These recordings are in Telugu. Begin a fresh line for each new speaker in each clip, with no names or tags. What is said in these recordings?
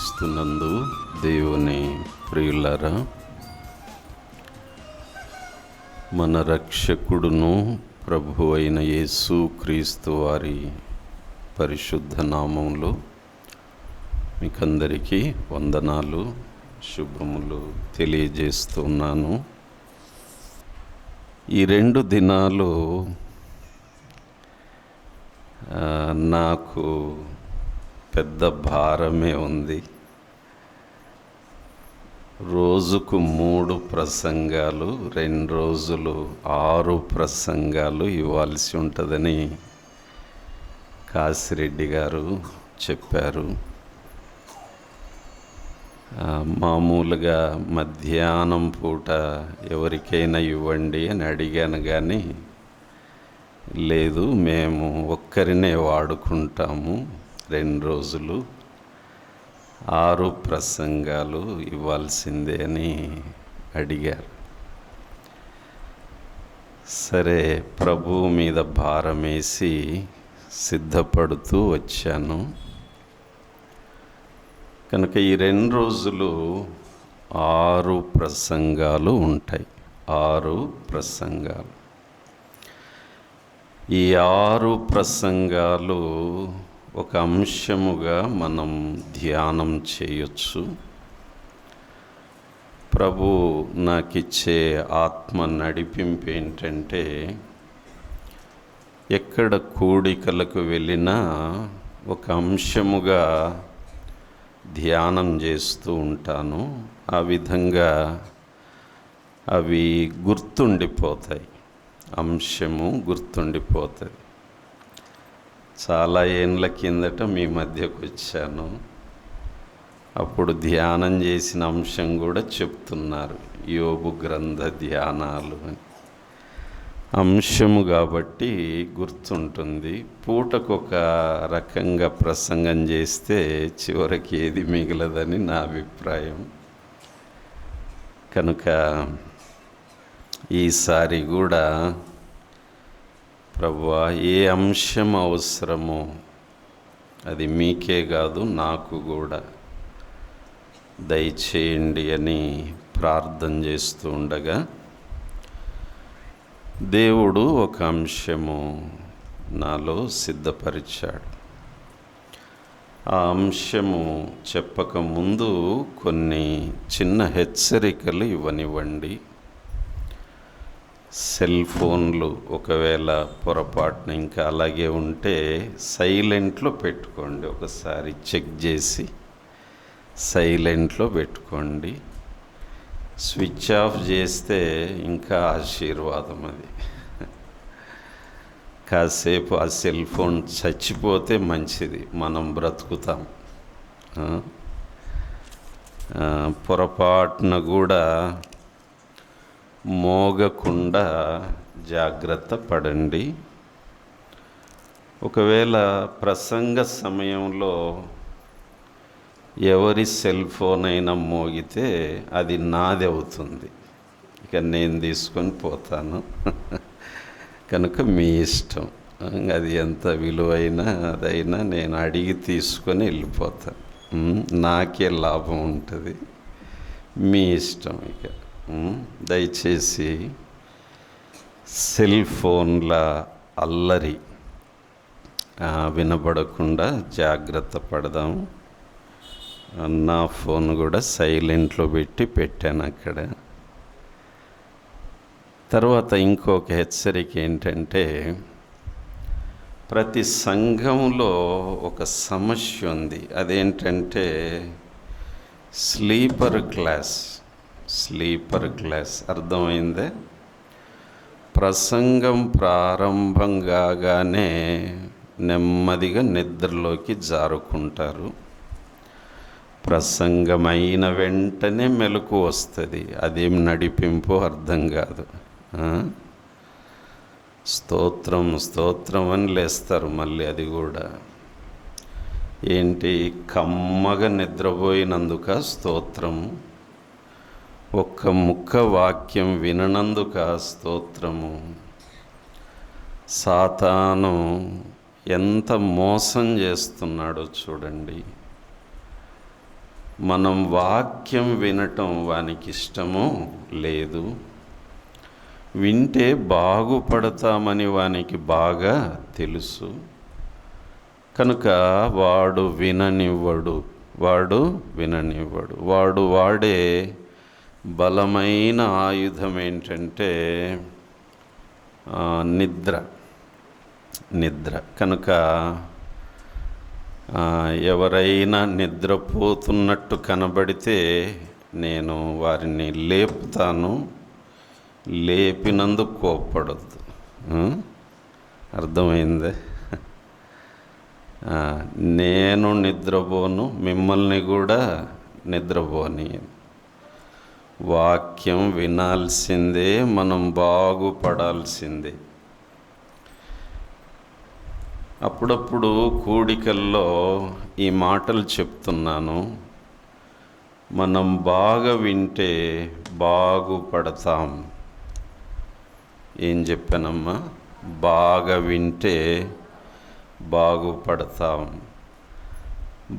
క్రీస్తునందు దేవుని ప్రియులారా, మన రక్షకుడును ప్రభు అయిన యేసు క్రీస్తు వారి పరిశుద్ధ నామంలో మీకందరికీ వందనాలు, శుభములు తెలియజేస్తున్నాను. ఈ 2 దినాలు నాకు పెద్ద భారమే ఉంది. రోజుకు 3 ప్రసంగాలు, 2 రోజులు 6 ప్రసంగాలు ఇవ్వాల్సి ఉంటుందని కాశిరెడ్డి గారు చెప్పారు. మామూలుగా మధ్యాహ్నం పూట ఎవరికైనా ఇవ్వండి అని అడిగాను, కానీ లేదు, మేము ఒక్కరినే వాడుకుంటాము, 2 రోజులు 6 ప్రసంగాలు ఇవ్వాల్సిందే అని అడిగారు. సరే, ప్రభువు మీద భారమేసి సిద్ధపడుతూ వచ్చాను. కనుక ఈ 2 రోజులు 6 ప్రసంగాలు ఉంటాయి. 6 ప్రసంగాలు. ఈ 6 ప్రసంగాలు ఒక అంశముగా మనం ధ్యానం చేయొచ్చు. ప్రభు నాకిచ్చే ఆత్మ నడిపింపు ఏంటంటే, ఎక్కడ కూడికలకు వెళ్ళినా ఒక అంశముగా ధ్యానం చేస్తూ ఉంటాను. ఆ విధంగా అవి గుర్తుండిపోతాయి, అంశము గుర్తుండిపోతుంది. చాలా ఏండ్ల కిందట మీ మధ్యకు వచ్చాను, అప్పుడు ధ్యానం చేసిన అంశం కూడా చెప్తున్నారు, యోబు గ్రంథ ధ్యానాలు అని. అంశము కాబట్టి గుర్తుంటుంది. పూటకొక రకంగా ప్రసంగం చేస్తే చివరికి ఏది మిగలదని నా అభిప్రాయం. కనుక ఈసారి కూడా ప్రభువా, ఏ అంశం అవసరమో అది మీకే కాదు నాకు కూడా దయచేయండి అని ప్రార్థన చేస్తూ ఉండగా దేవుడు ఒక అంశము నాలో సిద్ధపరిచాడు. ఆ అంశము చెప్పకముందు కొన్ని చిన్న హెచ్చరికలు ఇవ్వనివ్వండి. సెల్ ఫోన్లు ఒకవేళ పొరపాటున ఇంకా అలాగే ఉంటే సైలెంట్లో పెట్టుకోండి. ఒకసారి చెక్ చేసి సైలెంట్లో పెట్టుకోండి. స్విచ్ ఆఫ్ చేస్తే ఇంకా ఆశీర్వాదం. అది కాసేపు ఆ సెల్ ఫోన్ చచ్చిపోతే మంచిది, మనం బ్రతుకుతాం. పొరపాటున కూడా మోగకుండా జాగ్రత్త పడండి. ఒకవేళ ప్రసంగ సమయంలో ఎవరి సెల్ ఫోన్ అయినా మోగితే అది నాది అవుతుంది, ఇక నేను తీసుకొని పోతాను. కనుక మీ ఇష్టం, అది ఎంత విలువైనా అదైనా నేను అడిగి తీసుకొని వెళ్ళిపోతాను. నాకే లాభం ఉంటుంది, మీ ఇష్టం. ఇక దయచేసి సెల్ ఫోన్ల అల్లరి వినబడకుండా జాగ్రత్త పడదాం. నా ఫోన్ కూడా సైలెంట్లో పెట్టాను అక్కడ. తర్వాత ఇంకొక హెచ్చరిక ఏంటంటే, ప్రతి సంఘంలో ఒక సమస్య ఉంది. అదేంటంటే స్లీపర్ క్లాస్. అర్థమైందే? ప్రసంగం ప్రారంభం కాగానే నెమ్మదిగా నిద్రలోకి జారుకుంటారు. ప్రసంగమైన వెంటనే మెలకు వస్తుంది. అదేం నడిపింపో అర్థం కాదు. స్తోత్రం స్తోత్రం అని లేస్తారు మళ్ళీ. అది కూడా ఏంటి, కమ్మగా నిద్రపోయినందుక స్తోత్రము, ఒక్క ముక్క వాక్యం విననందుక స్తోత్రము. సాతాను ఎంత మోసం చేస్తున్నాడో చూడండి. మనం వాక్యం వినటం వానికి ఇష్టము లేదు. వింటే బాగుపడతామని వానికి బాగా తెలుసు. కనుక వాడు విననివ్వడు. వాడు వాడే బలమైన ఆయుధం ఏంటంటే నిద్ర. కనుక ఎవరైనా నిద్రపోతున్నట్టు కనబడితే నేను వారిని లేపుతాను. లేపినందుకు కోప్పడద్దు. అర్థమైందే? నేను నిద్రపోను, మిమ్మల్ని కూడా నిద్రపోని. వాక్యం వినాల్సిందే, మనం బాగుపడాల్సిందే. అప్పుడప్పుడు కూడికల్లో ఈ మాటలు చెప్తున్నాను. మనం బాగా వింటే బాగుపడతాం. ఏం చెప్పానమ్మా? బాగా వింటే బాగుపడతాం.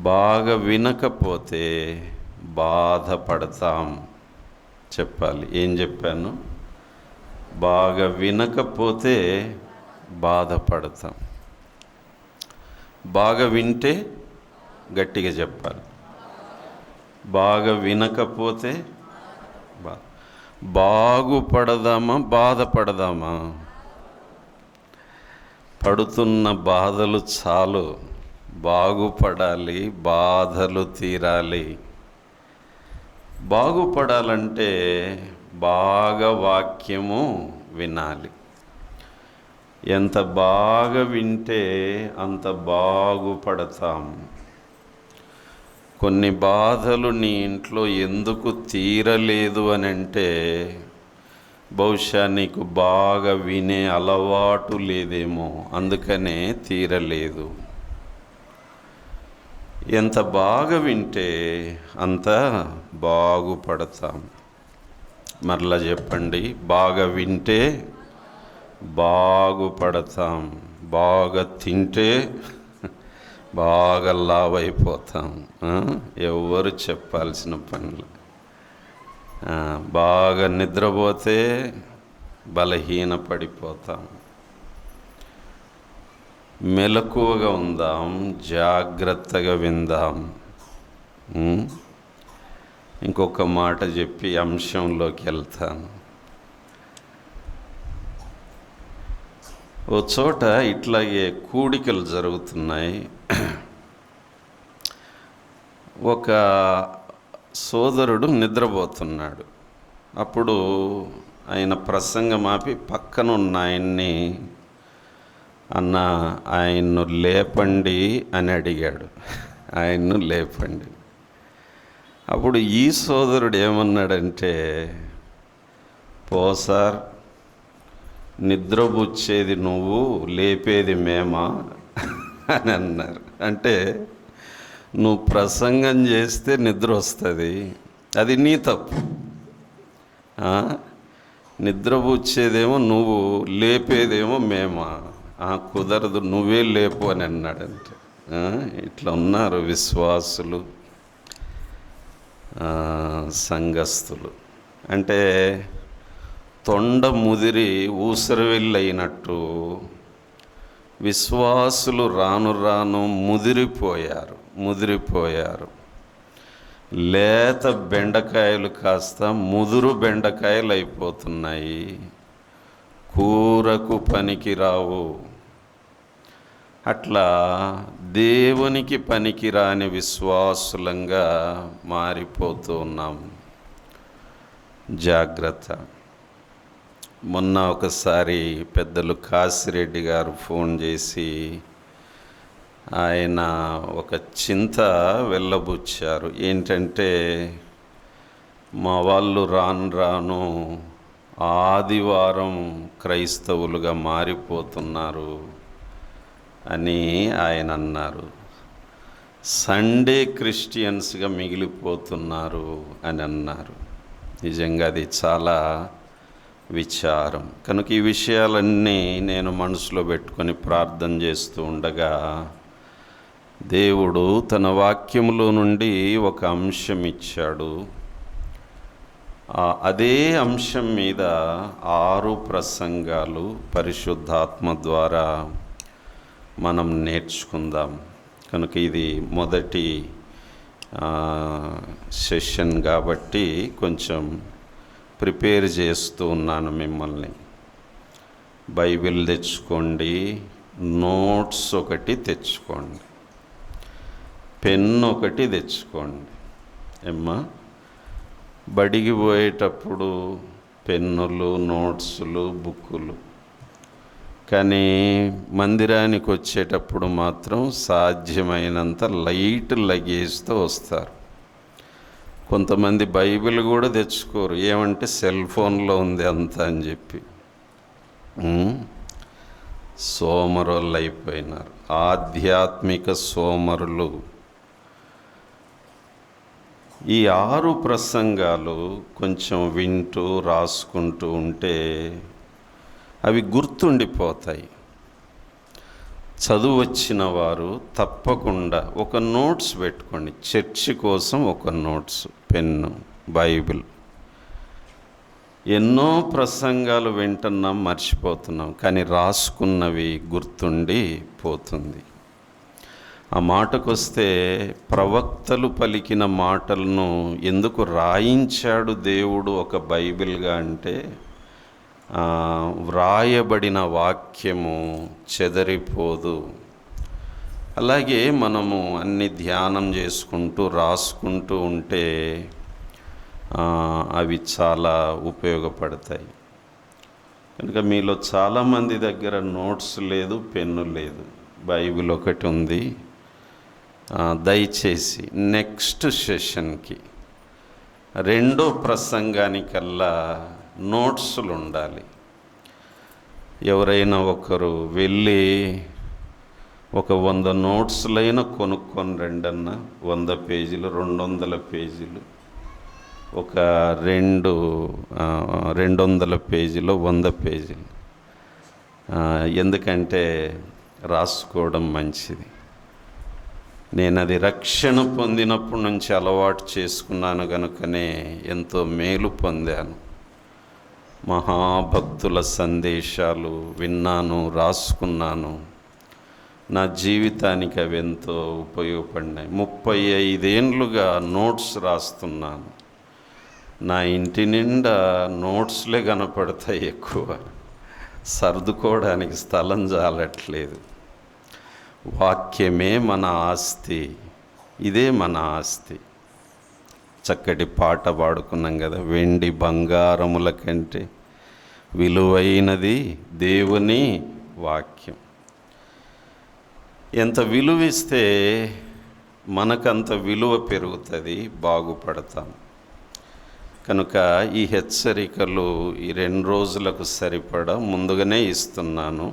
బాగా వినకపోతే బాధపడతాం. చెప్పాలి. ఏం చెప్పాను? బాగా వినకపోతే బాధపడతాం. బాగా వింటే గట్టిగా చెప్పాలి. బాగా వినకపోతే బాగుపడదామా బాధపడదామా? పడుతున్న బాధలు చాలు. బాగుపడాలి, బాధలు తీరాలి. బాగుపడాలంటే బాగా వాక్యము వినాలి. ఎంత బాగా వింటే అంత బాగుపడతాం. కొన్ని బాధలు నీ ఇంట్లో ఎందుకు తీరలేదు అని అంటే బహుశా నీకు బాగా వినే అలవాటు లేదేమో, అందుకనే తీరలేదు. ఎంత బాగా వింటే అంత బాగుపడతాం. మరలా చెప్పండి. బాగా వింటే బాగుపడతాం. బాగా తింటే బాగా లావైపోతాం. ఎవరు చెప్పాల్సిన పనులు. బాగా నిద్రపోతే బలహీన పడిపోతాం. మెలకువగా ఉందాం, జాగ్రత్తగా విందాం. ఇంకొక మాట చెప్పి అంశంలోకి వెళ్తాను. ఓ చోట ఇట్లాగే కూడికలు జరుగుతున్నాయి. ఒక సోదరుడు నిద్రపోతున్నాడు. అప్పుడు ఆయన ప్రసంగం ఆపి పక్కనున్న ఆయన్ని, అన్న ఆయన్ను లేపండి అని అడిగాడు. ఆయన్ను లేపండి. అప్పుడు ఈ సోదరుడు ఏమన్నాడంటే, పో సార్, నిద్రపుచ్చేది నువ్వు, లేపేది మేమా అని అన్నారు. అంటే నువ్వు ప్రసంగం చేస్తే నిద్ర వస్తుంది, అది నీ తప్పు. నిద్రపుచ్చేదేమో నువ్వు, లేపేదేమో మేమా? కుదరదు, నువ్వే లేపు అని అన్నాడంటే. ఇట్లా ఉన్నారు విశ్వాసులు, సంఘస్థులు. అంటే తొండ ముదిరి ఊసరవెళ్ళయినట్టు విశ్వాసులు రాను రాను ముదిరిపోయారు. లేత బెండకాయలు కాస్త ముదురు బెండకాయలు అయిపోతున్నాయి. కూరకు పనికిరావు. అట్లా దేవునికి పనికిరాని విశ్వాసులంగా మారిపోతూ ఉన్నాం. జాగ్రత్త. మొన్న ఒకసారి పెద్దలు కాశిరెడ్డి గారు ఫోన్ చేసి ఆయన ఒక చింత వెళ్ళబుచ్చారు. ఏంటంటే మా వాళ్ళు రాను ఆదివారం క్రైస్తవులుగా మారిపోతున్నారు అని ఆయన అన్నారు. సండే క్రిస్టియన్స్గా మిగిలిపోతున్నారు అని అన్నారు. నిజంగా అది చాలా విచారం. కనుక ఈ విషయాలన్నీ నేను మనసులో పెట్టుకొని ప్రార్థన చేస్తూ ఉండగా దేవుడు తన వాక్యములో నుండి ఒక అంశం ఇచ్చాడు. అదే అంశం మీద 6 ప్రసంగాలు పరిశుద్ధాత్మ ద్వారా మనం నేర్చుకుందాం. కనుక ఇది మొదటి సెషన్ కాబట్టి కొంచెం ప్రిపేర్ చేస్తూ ఉన్నాను మిమ్మల్ని. బైబిల్ తెచ్చుకోండి, నోట్స్ ఒకటి తెచ్చుకోండి, పెన్ ఒకటి తెచ్చుకోండి. ఏమ్మా, బడికి పోయేటప్పుడు పెన్నులు, నోట్సులు, బుక్కులు, కానీ మందిరానికి వచ్చేటప్పుడు మాత్రం సాధ్యమైనంత లైట్ లగేజ్తో వస్తారు. కొంతమంది బైబిల్ కూడా తెచ్చుకోరు, ఏమంటే సెల్ ఫోన్లో ఉంది అంతా అని చెప్పి. సోమరులు అయిపోయినారు, ఆధ్యాత్మిక సోమరులు. ఈ 6 ప్రసంగాలు కొంచెం వింటూ రాసుకుంటూ ఉంటే అవి గుర్తుండిపోతాయి. చదువు వచ్చిన వారు తప్పకుండా ఒక నోట్స్ పెట్టుకోండి. చర్చి కోసం ఒక నోట్స్, పెన్ను, బైబిల్. ఎన్నో ప్రసంగాలు వింటున్నాం, మర్చిపోతున్నాం, కానీ రాసుకున్నవి గుర్తుండి పోతుంది. ఆ మాటకొస్తే, ప్రవక్తలు పలికిన మాటలను ఎందుకు రాయించాడు దేవుడు ఒక బైబిల్గా అంటే, వ్రాయబడిన వాక్యము చెదరిపోదు. అలాగే మనము అన్ని ధ్యానం చేసుకుంటూ రాసుకుంటూ ఉంటే అవి చాలా ఉపయోగపడతాయి. కనుక మీలో చాలామంది దగ్గర నోట్స్ లేదు, పెన్ను లేదు, బైబిల్ ఒకటి ఉంది. దయచేసి నెక్స్ట్ సెషన్కి, 2వ ప్రసంగానికల్లా నోట్సులు ఉండాలి. ఎవరైనా ఒకరు వెళ్ళి ఒక 100 నోట్సులైనా కొనుక్కొని రెండన్నా, 100 పేజీలు, 200 పేజీలు, ఒక 200 పేజీలు, 100 పేజీలు. ఎందుకంటే రాసుకోవడం మంచిది. నేను అది రక్షణ పొందినప్పటి నుంచి అలవాటు చేసుకున్నాను కనుకనే ఎంతో మేలు పొందాను. మహాభక్తుల సందేశాలు విన్నాను, రాసుకున్నాను. నా జీవితానికి అవి ఎంతో ఉపయోగపడినాయి. 35 ఏండ్లుగా నోట్స్ రాస్తున్నాను. నా ఇంటి నిండా నోట్స్లే కనపడతాయి ఎక్కువ. సర్దుకోవడానికి స్థలం చాలట్లేదు. వాక్యమే మన ఆస్తి, ఇదే మన ఆస్తి. చక్కటి పాట పాడుకున్నాం కదా, వెండి బంగారముల కంటే విలువైనది దేవుని వాక్యం. ఎంత విలువిస్తే మనకంత విలువ పెరుగుతుంది, బాగుపడతాం. కనుక ఈ హెచ్చరికలు ఈ 2 రోజులకు సరిపడా ముందుగానే ఇస్తున్నాను.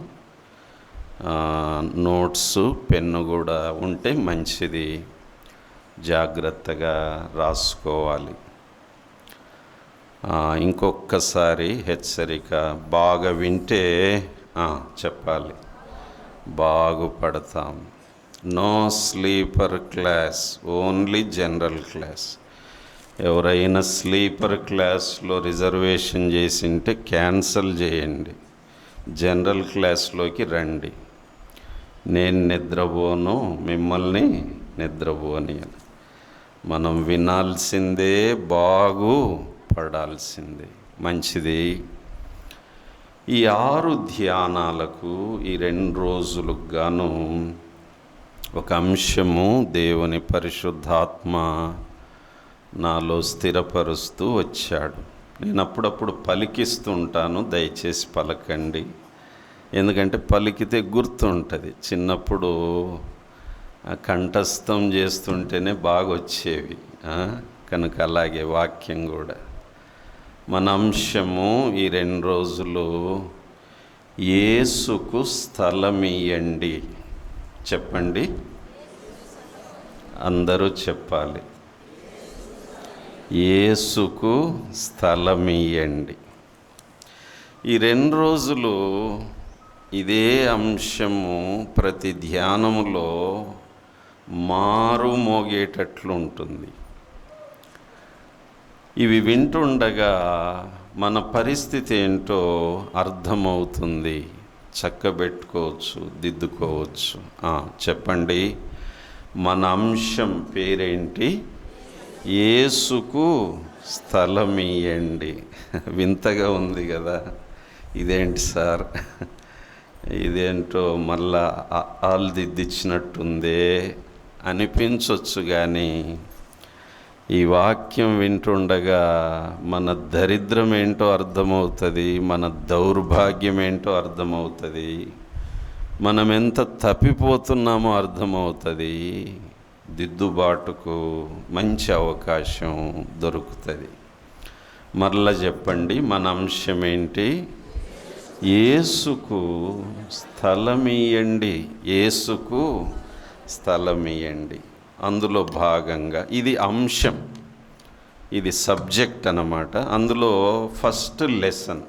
నోట్సు, పెన్ను కూడా ఉంటే మంచిది. జాగ్రత్తగా రాసుకోవాలి. ఇంకొకసారి హెచ్చరిక, బాగా వింటే చెప్పాలి, బాగుపడతాం. No sleeper class, only general class. ఎవరైనా స్లీపర్ క్లాస్లో రిజర్వేషన్ చేసింటే క్యాన్సల్ చేయండి, జనరల్ క్లాస్లోకి రండి. నేను నిద్రపోను, మిమ్మల్ని నిద్రపోని. మనం వినాల్సిందే, బాగుపడాల్సిందే. మంచిది. ఈ 6 ధ్యానాలకు ఈ 2 రోజులకు గాను ఒక అంశము దేవుని పరిశుద్ధాత్మ నాలో స్థిరపరుస్తూ వచ్చాడు. నేను అప్పుడప్పుడు పలికిస్తుంటాను, దయచేసి పలకండి. ఎందుకంటే పలికితే గుర్తుంటుంది. చిన్నప్పుడు కంఠస్థం చేస్తుంటేనే బాగా వచ్చేవి. కనుక అలాగే వాక్యం కూడా. మన అంశము ఈ 2 రోజులు, యేసుకు స్థలమియ్యండి. చెప్పండి, అందరూ చెప్పాలి. యేసుకు స్థలమియ్యండి. ఈ 2 రోజులు ఇదే అంశము ప్రతి ధ్యానములో మారు మోగేటట్లు ఉంటుంది. ఇవి వింటుండగా మన పరిస్థితి ఏంటో అర్థమవుతుంది. చక్కబెట్టుకోవచ్చు, దిద్దుకోవచ్చు. చెప్పండి, మన అంశం పేరేంటి? యేసుకు స్థలం ఇయ్యండి. వింతగా ఉంది కదా, ఇదేంటి సార్, ఇదేంటో మళ్ళా దిద్దిచ్చినట్టుందే అనిపించవచ్చు. కానీ ఈ వాక్యం వింటుండగా మన దరిద్రం ఏంటో అర్థమవుతుంది, మన దౌర్భాగ్యం ఏంటో అర్థమవుతుంది, మనం ఎంత తప్పిపోతున్నామో అర్థమవుతుంది. దిద్దుబాటుకు మంచి అవకాశం దొరుకుతుంది. మరలా చెప్పండి, మన అంశం ఏంటి? యేసుకు స్థలమియ్యండి. యేసుకు స్థలమియ్యండి. అందులో భాగంగా ఇది అంశం, ఇది సబ్జెక్ట్ అన్నమాట. అందులో ఫస్ట్ లెసన్.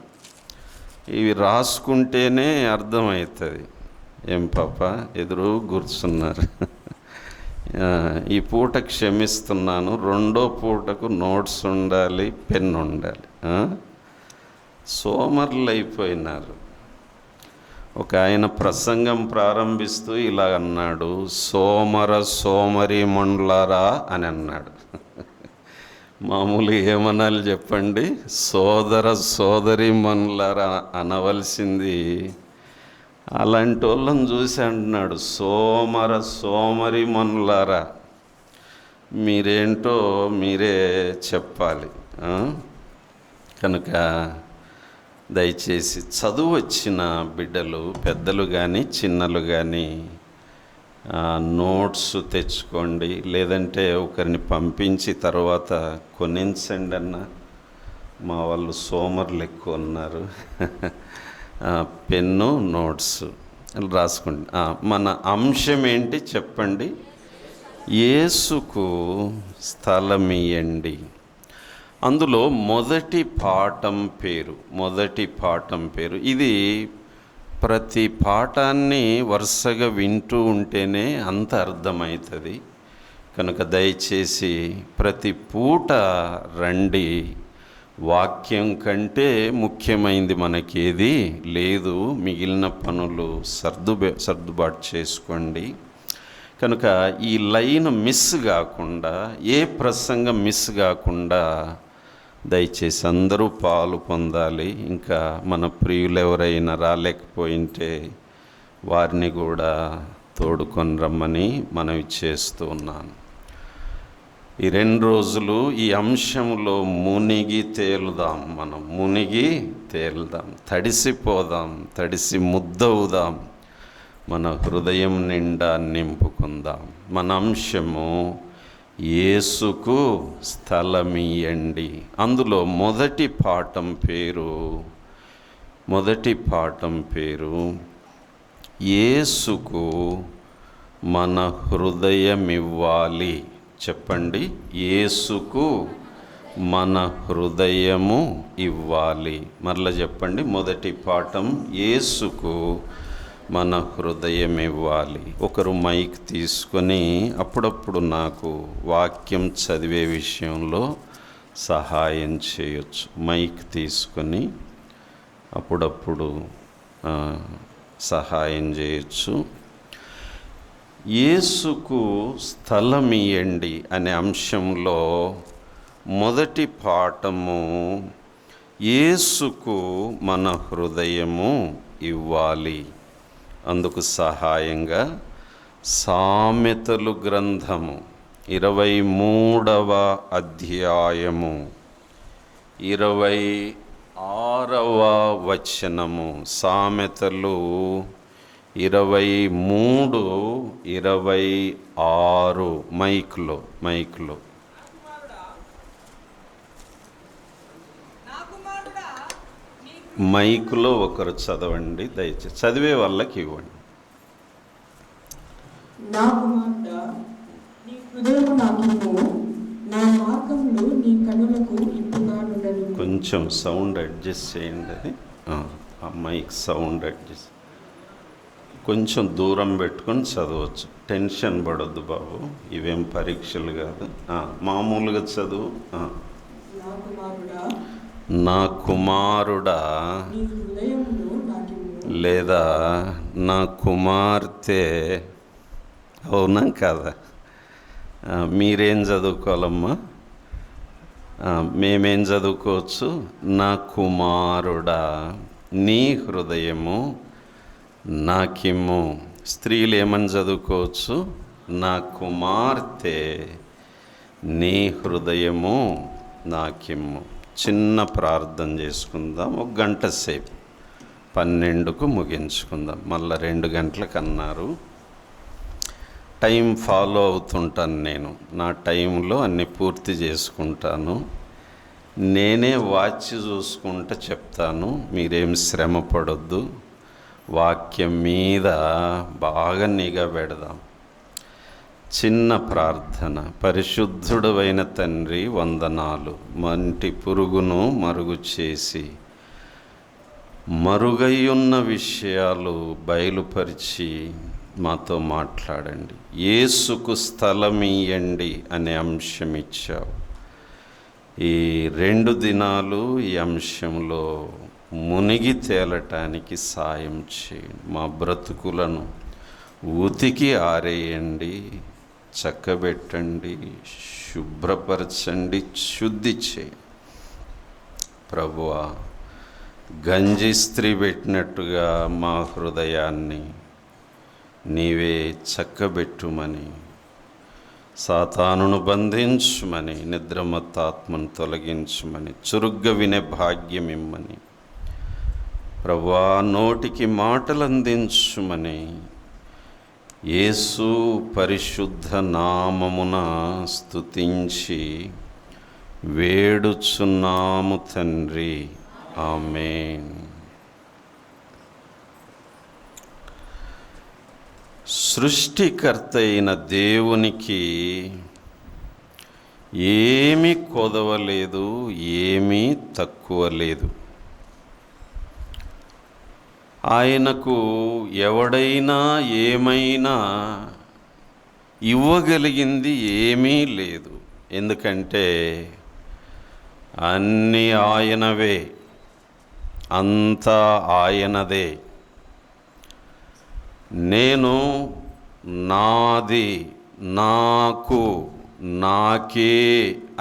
ఇవి రాసుకుంటేనే అర్థమవుతుంది. ఏం పాప ఎదురు కూర్చున్నారు? ఈ పూట క్షమిస్తున్నాను, రెండో పూటకు నోట్స్ ఉండాలి, పెన్ ఉండాలి. సోమరులు అయిపోయినారు. ఒక ఆయన ప్రసంగం ప్రారంభిస్తూ ఇలా అన్నాడు, సోమరి మండలారా అని అన్నాడు. మామూలు ఏమనాలి చెప్పండి? సోదరి మండలారా అనవలసింది. అలాంటి వాళ్ళని చూసి అంటున్నాడు, సోమరి మనులారా. మీరేంటో మీరే చెప్పాలి. కనుక దయచేసి చదువు వచ్చిన బిడ్డలు, పెద్దలు కానీ చిన్నలు కానీ నోట్స్ తెచ్చుకోండి. లేదంటే ఒకరిని పంపించి తర్వాత కొనించండి అన్న. మా వాళ్ళు సోమరులు ఎక్కువ ఉన్నారు. పెన్ను, నోట్స్ రాసుకోండి. మన అంశం ఏంటి చెప్పండి? యేసుకు స్థలమియ్యండి. అందులో మొదటి పాఠం పేరు. ఇది ప్రతి పాఠాన్ని వరుసగా వింటూ ఉంటేనే అంత అర్థమవుతుంది. కనుక దయచేసి ప్రతి పూట రండి. వాక్యం కంటే ముఖ్యమైనది మనకేది లేదు. మిగిలిన పనులు సర్దుబాటు చేసుకోండి. కనుక ఈ లైన్ మిస్ కాకుండా, ఏ ప్రసంగం మిస్ కాకుండా దయచేసి అందరూ పాలు పొందాలి. ఇంకా మన ప్రియులు ఎవరైనా రాలేకపోయింటే వారిని కూడా తోడుకొని రమ్మని మనవి చేస్తూ ఉన్నాను. ఈ 2 రోజులు ఈ అంశంలో మునిగి తేలుదాం. తడిసిపోదాం, తడిసి ముద్దవుదాం, మన హృదయం నిండా నింపుకుందాం. మన అంశము యేసుకు స్థలమియ్యండి. అందులో మొదటి పాఠం పేరు యేసుకు మన హృదయం ఇవ్వాలి. చెప్పండి, యేసుకు మన హృదయము ఇవ్వాలి. మరలా చెప్పండి, మొదటి పాఠం యేసుకు మన హృదయం ఇవ్వాలి. ఒకరు మైక్ తీసుకొని అప్పుడప్పుడు నాకు వాక్యం చదివే విషయంలో సహాయం చేయొచ్చు. మైక్ తీసుకొని అప్పుడప్పుడు సహాయం చేయొచ్చు. యేసుకు స్థలమియ్యండి అనే అంశంలో మొదటి పాఠము యేసుకు మన హృదయము ఇవ్వాలి. అందుకు సహాయంగా సామెతలు గ్రంథము 23వ అధ్యాయము 26వ వచనము. సామెతలు 23:26 మైక్లో మైక్లో ఒకరు చదవండి దయచేసి. చదివే వాళ్ళకి ఇవ్వండి.
నా కుమారుడా, నీ హృదయము నాకు ఇవ్వు, నా మార్గములు నీ కనులకు ఇంపుగా నుండని.
కొంచెం సౌండ్ అడ్జస్ట్ చేయండి. అది మైక్ సౌండ్ అడ్జస్ట్. కొంచెం దూరం పెట్టుకొని చదవచ్చు, టెన్షన్ పడొద్దు బాబు, ఇవేం పరీక్షలు కాదు. మామూలుగా చదువు.
నా కుమారుడా,
నా కుమారుడా,
నీ హృదయమును నాకిమ్ము.
లేదా నా కుమార్తె. అవునా కదా? మీరేం చదువుకోవాలమ్మా? మేమేం చదువుకోవచ్చు? నా కుమారుడా, నీ హృదయము నాకిమ్ము. స్త్రీలు ఏమని చదువుకోవచ్చు? నా కుమార్తె, నీ హృదయము నాకిమ్ము. చిన్న ప్రార్థన చేసుకుందాం, 1 గంట సేపు, 12కు ముగించుకుందాం. మళ్ళీ 2 గంటలకు అన్నారు. టైం ఫాలో అవుతుంటాను నేను, నా టైంలో అన్నీ పూర్తి చేసుకుంటాను. నేనే వాచ్ చూసుకుంటూ చెప్తాను, మీరేం శ్రమ పడొద్దు. వాక్యం మీద బాగా నిఘా పెడదాం. చిన్న ప్రార్థన. పరిశుద్ధుడైన తండ్రి, వందనాలు. మంటి పురుగును మరుగు చేసి మరుగయ్యున్న విషయాలు బయలుపరిచి మాతో మాట్లాడండి. యేసుకు స్థలం ఇయ్యండి అనే అంశం ఇచ్చావు. ఈ 2 దినాలు ఈ అంశంలో మునిగి తేలటానికి సాయం చేయండి. మా బ్రతుకులను ఉతికి ఆరేయండి, చక్కబెట్టండి, శుభ్రపరచండి, శుద్ధి చేయండి. ప్రభువా, గంజి స్త్రీ పెట్టినట్టుగా మా హృదయాన్ని నీవే చక్కబెట్టుమని, సాతానును బంధించుమని, నిద్రమత్తాత్మను తొలగించుమని, చురుగ్గా వినే భాగ్యం ఇమ్మని, ప్రభువా నోటికి మాటలు అందించుమని, యేసు పరిశుద్ధ నామమున స్తుతించి వేడుచున్నాము తండ్రి. ఆమేన్. సృష్టికర్త అయిన దేవునికి ఏమీ కొదవలేదు, ఏమీ తక్కువ లేదు. ఆయనకు ఎవడైనా ఏమైనా ఇవ్వగలిగింది ఏమీ లేదు. ఎందుకంటే అన్నీ ఆయనవే, అంతా ఆయనదే. నేను నాది, నాకు, నాకే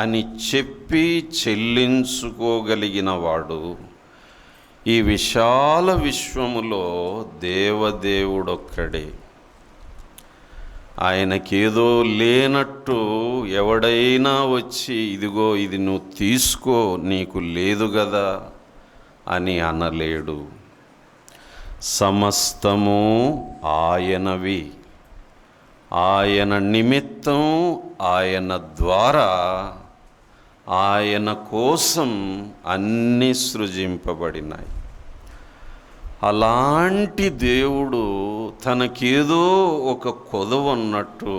అని చెప్పి చెల్లించుకోగలిగిన వాడు ఈ విశాల విశ్వములో దేవదేవుడొక్కడే. ఆయనకేదో లేనట్టు ఎవడైనా వచ్చి ఇదిగో ఇది నువ్వు తీసుకో, నీకు లేదు కదా అని అనలేడు. సమస్తము ఆయనవి. ఆయన నిమిత్తం, ఆయన ద్వారా, ఆయన కోసం అన్నీ సృజింపబడినాయి. అలాంటి దేవుడు తనకేదో ఒక కొదవ ఉన్నట్టు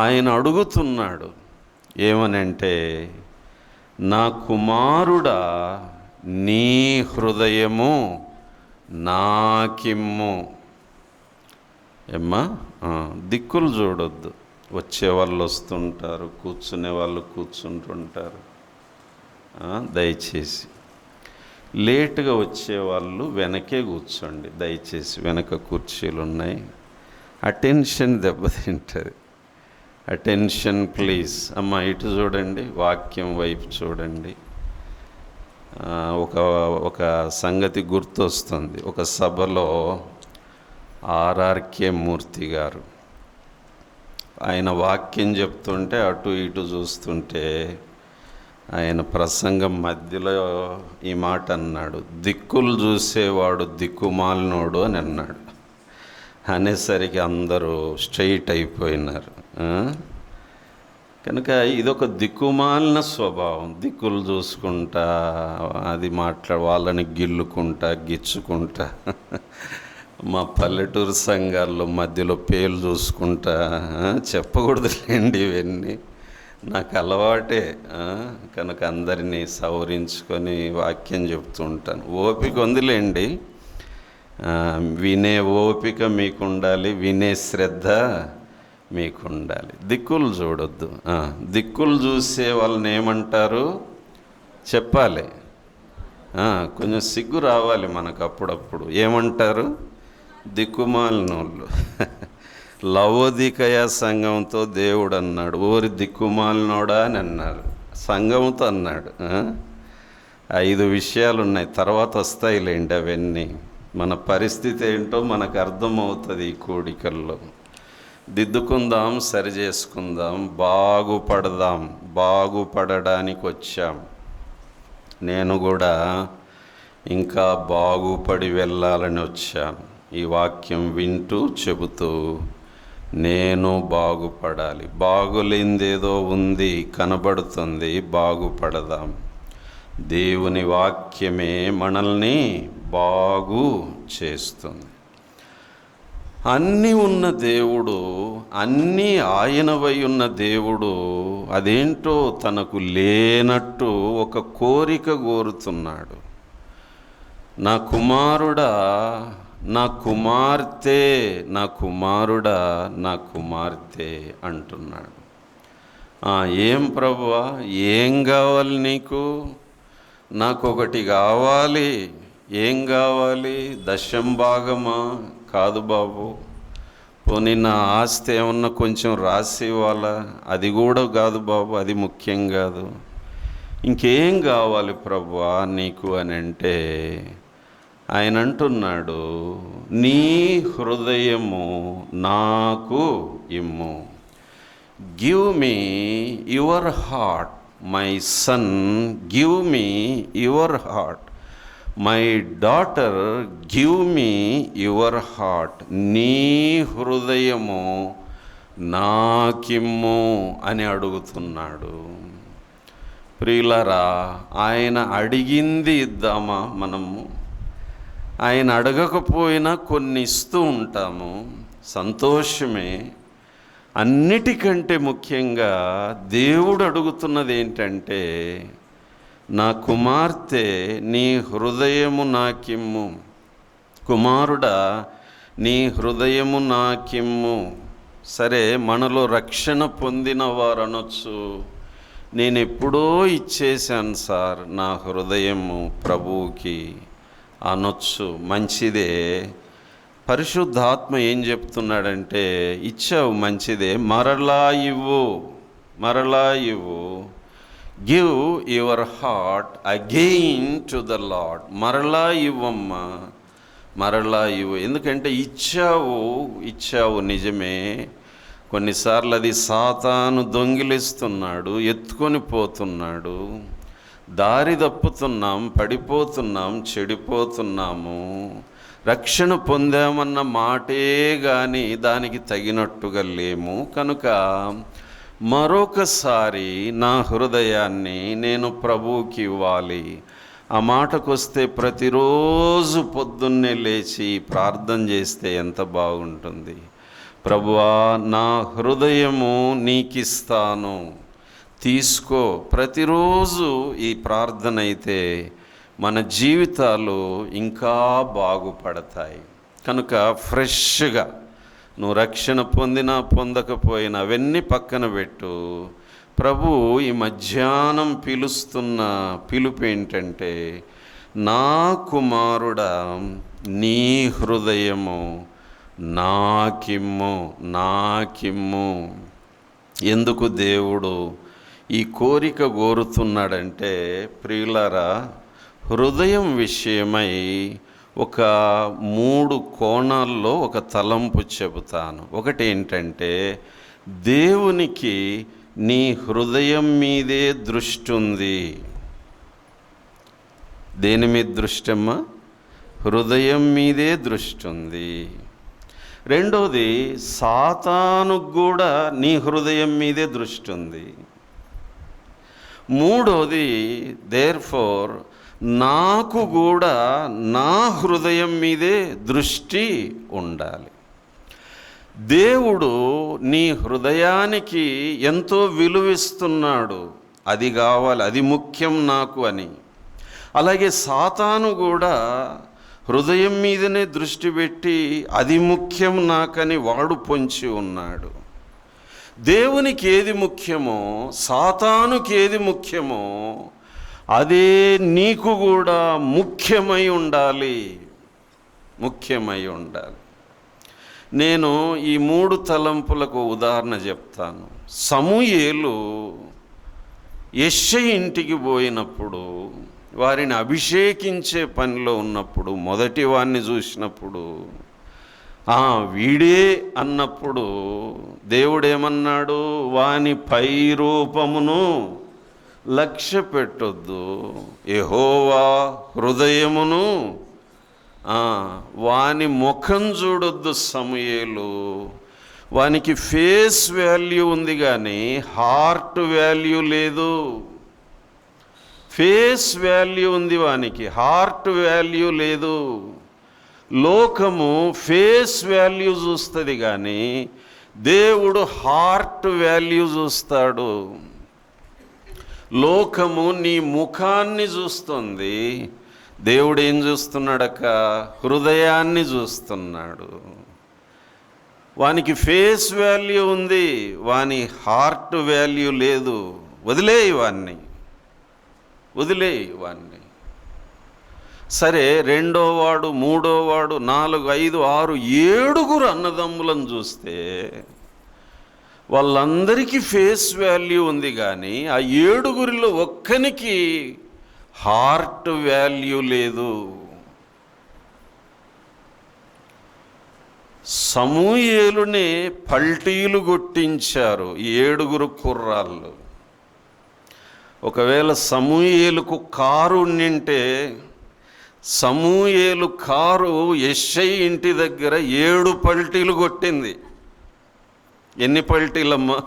ఆయన అడుగుతున్నాడు. ఏమనంటే, నా కుమారుడా, నీ హృదయము నాకిమ్ము. ఏమ్మా, దిక్కులు చూడొద్దు. వచ్చేవాళ్ళు వస్తుంటారు, కూర్చునే వాళ్ళు కూర్చుంటుంటారు. దయచేసి లేటుగా వచ్చేవాళ్ళు వెనకే కూర్చోండి. దయచేసి వెనక కుర్చీలు ఉన్నాయి. అటెన్షన్ దెబ్బతింటుంది. Attention please. అమ్మ ఇటు చూడండి, వాక్యం వైపు చూడండి. ఒక సంగతి గుర్తొస్తుంది. ఒక సభలో ఆర్ఆర్కే మూర్తి గారు ఆయన వాక్యం చెప్తుంటే అటు ఇటు చూస్తుంటే ఆయన ప్రసంగం మధ్యలో ఈ మాట అన్నాడు, దిక్కులు చూసేవాడు దిక్కుమాలినోడు అని అన్నాడు. అనేసరికి అందరూ స్ట్రైట్ అయిపోయినారు. కనుక ఇదొక దిక్కుమాలిన స్వభావం. దిక్కులు చూసుకుంటా, అది వాళ్ళని గిల్లుకుంటా, గిచ్చుకుంటా, మా పల్లెటూరు సంఘాల్లో మధ్యలో పేర్లు చూసుకుంటా, చెప్పకూడదులేండి ఇవన్నీ, నాకు అలవాటే. కనుక అందరినీ సవరించుకొని వాక్యం చెప్తూ ఉంటాను. ఓపిక ఉందిలేండి. వినే ఓపిక మీకు ఉండాలి, వినే శ్రద్ధ మీకు ఉండాలి. దిక్కులు చూడొద్దు. దిక్కులు చూసే వాళ్ళని ఏమంటారు చెప్పాలి. కొంచెం సిగ్గు రావాలి మనకు అప్పుడప్పుడు. ఏమంటారు? దిక్కుమాలినోళ్ళు. లవోదికయ సంఘంతో దేవుడు అన్నాడు, ఓరి దిక్కుమాలినోడా అని అన్నారు. సంఘంతో అన్నాడు. 5 విషయాలు ఉన్నాయి, తర్వాత వస్తాయిలేండి అవన్నీ. మన పరిస్థితి ఏంటో మనకు అర్థమవుతుంది ఈ కూడికల్లో. దిద్దుకుందాం, సరి చేసుకుందాం, బాగుపడదాం. బాగుపడడానికి వచ్చాం. నేను కూడా ఇంకా బాగుపడి వెళ్ళాలని వచ్చాను. ఈ వాక్యం వింటూ చెబుతూ నేను బాగుపడాలి. బాగులేనిదేదో ఉంది, కనబడుతుంది, బాగుపడదాం. దేవుని వాక్యమే మనల్ని బాగు చేస్తుంది. అన్నీ ఉన్న దేవుడు, అన్నీ ఆయనవై ఉన్న దేవుడు అదేంటో తనకు లేనట్టు ఒక కోరిక కోరుతున్నాడు. నా కుమారుడా, నా కుమార్తె, నా కుమారుడా, నా కుమార్తె అంటున్నాడు. ఏం ప్రభువా, ఏం కావాలి నీకు? నాకు ఒకటి కావాలి. ఏం కావాలి? 10వ భాగమా? కాదు బాబు. పోనీ నా ఆస్తి ఏమన్నా కొంచెం రాసి ఇవ్వాలా? అది కూడా కాదు బాబు, అది ముఖ్యం కాదు. ఇంకేం కావాలి ప్రభువా నీకు అని అంటే ఆయన అంటున్నాడు, నీ హృదయము నాకు ఇమ్ము. Give me your heart my son, give me your heart my daughter, give me your heart. నీ హృదయము నాకిమ్ము అని అడుగుతున్నాడు. ప్రియులారా, ఆయన అడిగింది ఇద్దామా మనము? ఆయన అడగకపోయినా కొన్ని ఇస్తూ ఉంటాము, సంతోషమే. అన్నిటికంటే ముఖ్యంగా దేవుడు అడుగుతున్నది ఏంటంటే, నా కుమార్తె నీ హృదయము నాకిమ్ము. కుమారుడా, నీ హృదయము నాకిమ్ము. సరే, మనలో రక్షణ పొందిన వారు అనొచ్చు, నేను ఎప్పుడో ఇచ్చేశాను సార్ నా హృదయము ప్రభువుకి అనొచ్చు. మంచిదే. పరిశుద్ధాత్మ ఏం చెప్తున్నాడంటే, ఇచ్చావు మంచిదే, మరలా ఇవ్వు, మరలా ఇవ్వు. Give your heart again to the lord. మరలా ఇవ్వమ్మా, మరలా ఇవ్వు. ఎందుకంటే ఇచ్చావు నిజమే. కొన్నిసార్లు అది సాతాను దొంగిలిస్తున్నాడు, ఎత్తుకొని పోతున్నాడు. దారి తప్పుతున్నాం, పడిపోతున్నాం, చెడిపోతున్నాము. రక్షణ పొందామన్న మాటే కానీ దానికి తగినట్టుగా లేము. కనుక మరొకసారి నా హృదయాన్ని నేను ప్రభువుకి ఇవ్వాలి. ఆ మాటకొస్తే ప్రతిరోజు పొద్దున్నే లేచి ప్రార్థన చేస్తే ఎంత బాగుంటుంది. ప్రభువా, నా హృదయము నీకిస్తాను, తీసుకో. ప్రతిరోజు ఈ ప్రార్థన అయితే మన జీవితాలు ఇంకా బాగుపడతాయి. కనుక ఫ్రెష్గా నువ్వు రక్షణ పొందినా పొందకపోయినా అవన్నీ పక్కన పెట్టు. ప్రభు ఈ మధ్యాహ్నం పిలుస్తున్న పిలుపు ఏంటంటే, నా కుమారుడా, నీ హృదయము నాకిమ్ము, నాకిమ్ము. ఎందుకు దేవుడు ఈ కోరిక కోరుతున్నాడంటే, ప్రియులారా, హృదయం విషయమై ఒక 3 కోణాల్లో ఒక తలంపు చెబుతాను. ఒకటి ఏంటంటే, దేవునికి నీ హృదయం మీదే దృష్టి ఉంది. దేని మీద దృష్టి అమ్మా? హృదయం మీదే దృష్టి ఉంది. రెండోది, సాతానుకు కూడా నీ హృదయం మీదే దృష్టి ఉంది. మూడోది, దేర్ఫోర్ నాకు కూడా నా హృదయం మీదే దృష్టి ఉండాలి. దేవుడు నీ హృదయానికి ఎంతో విలువిస్తున్నాడు. అది కావాలి, అది ముఖ్యం నాకు అని. అలాగే సాతాను కూడా హృదయం మీదనే దృష్టి పెట్టి అది ముఖ్యం నాకని వాడు పొంచి ఉన్నాడు. దేవునికి ఏది ముఖ్యమో, సాతానుకి ఏది ముఖ్యమో అదే నీకు కూడా ముఖ్యమై ఉండాలి. నేను ఈ 3 తలంపులకు ఉదాహరణ చెప్తాను. సమూయేలు యెష్షయి ఇంటికి పోయినప్పుడు, వారిని అభిషేకించే పనిలో ఉన్నప్పుడు, మొదటి వాడిని చూసినప్పుడు వీడే అన్నప్పుడు దేవుడేమన్నాడు? వాని పై రూపమును లక్ష్య పెట్టొద్దు, యెహోవా హృదయమును వాని ముఖం చూడొద్దు సమూయేలు. వానికి ఫేస్ వాల్యూ ఉంది కానీ హార్ట్ వాల్యూ లేదు. ఫేస్ వాల్యూ ఉంది వానికి, హార్ట్ వాల్యూ లేదు. లోకము ఫేస్ వాల్యూ చూస్తుంది కానీ దేవుడు హార్ట్ వాల్యూ చూస్తాడు. లోకము నీ ముఖాన్ని చూస్తుంది, దేవుడు ఏం చూస్తున్నాడక్క? హృదయాన్ని చూస్తున్నాడు. వానికి ఫేస్ వాల్యూ ఉంది, వాని హార్ట్ వాల్యూ లేదు. వదిలేయి వాణ్ణి. సరే, 2వ వాడు, 3వ వాడు, 4, 5, 6, 7 అన్నదమ్ములను చూస్తే వాళ్ళందరికీ ఫేస్ వాల్యూ ఉంది కానీ ఆ 7 ఒక్కనికి హార్ట్ వాల్యూ లేదు. సమూయేలునే పల్టీలు కొట్టించారు ఈ 7 కుర్రాళ్ళు. ఒకవేళ సమూయేలుకు కారు ఉండింటే సమూయేలు కారు యెష్షయి ఇంటి దగ్గర 7 పల్టీలు కొట్టింది. ఎన్ని పల్టీలమ్మా?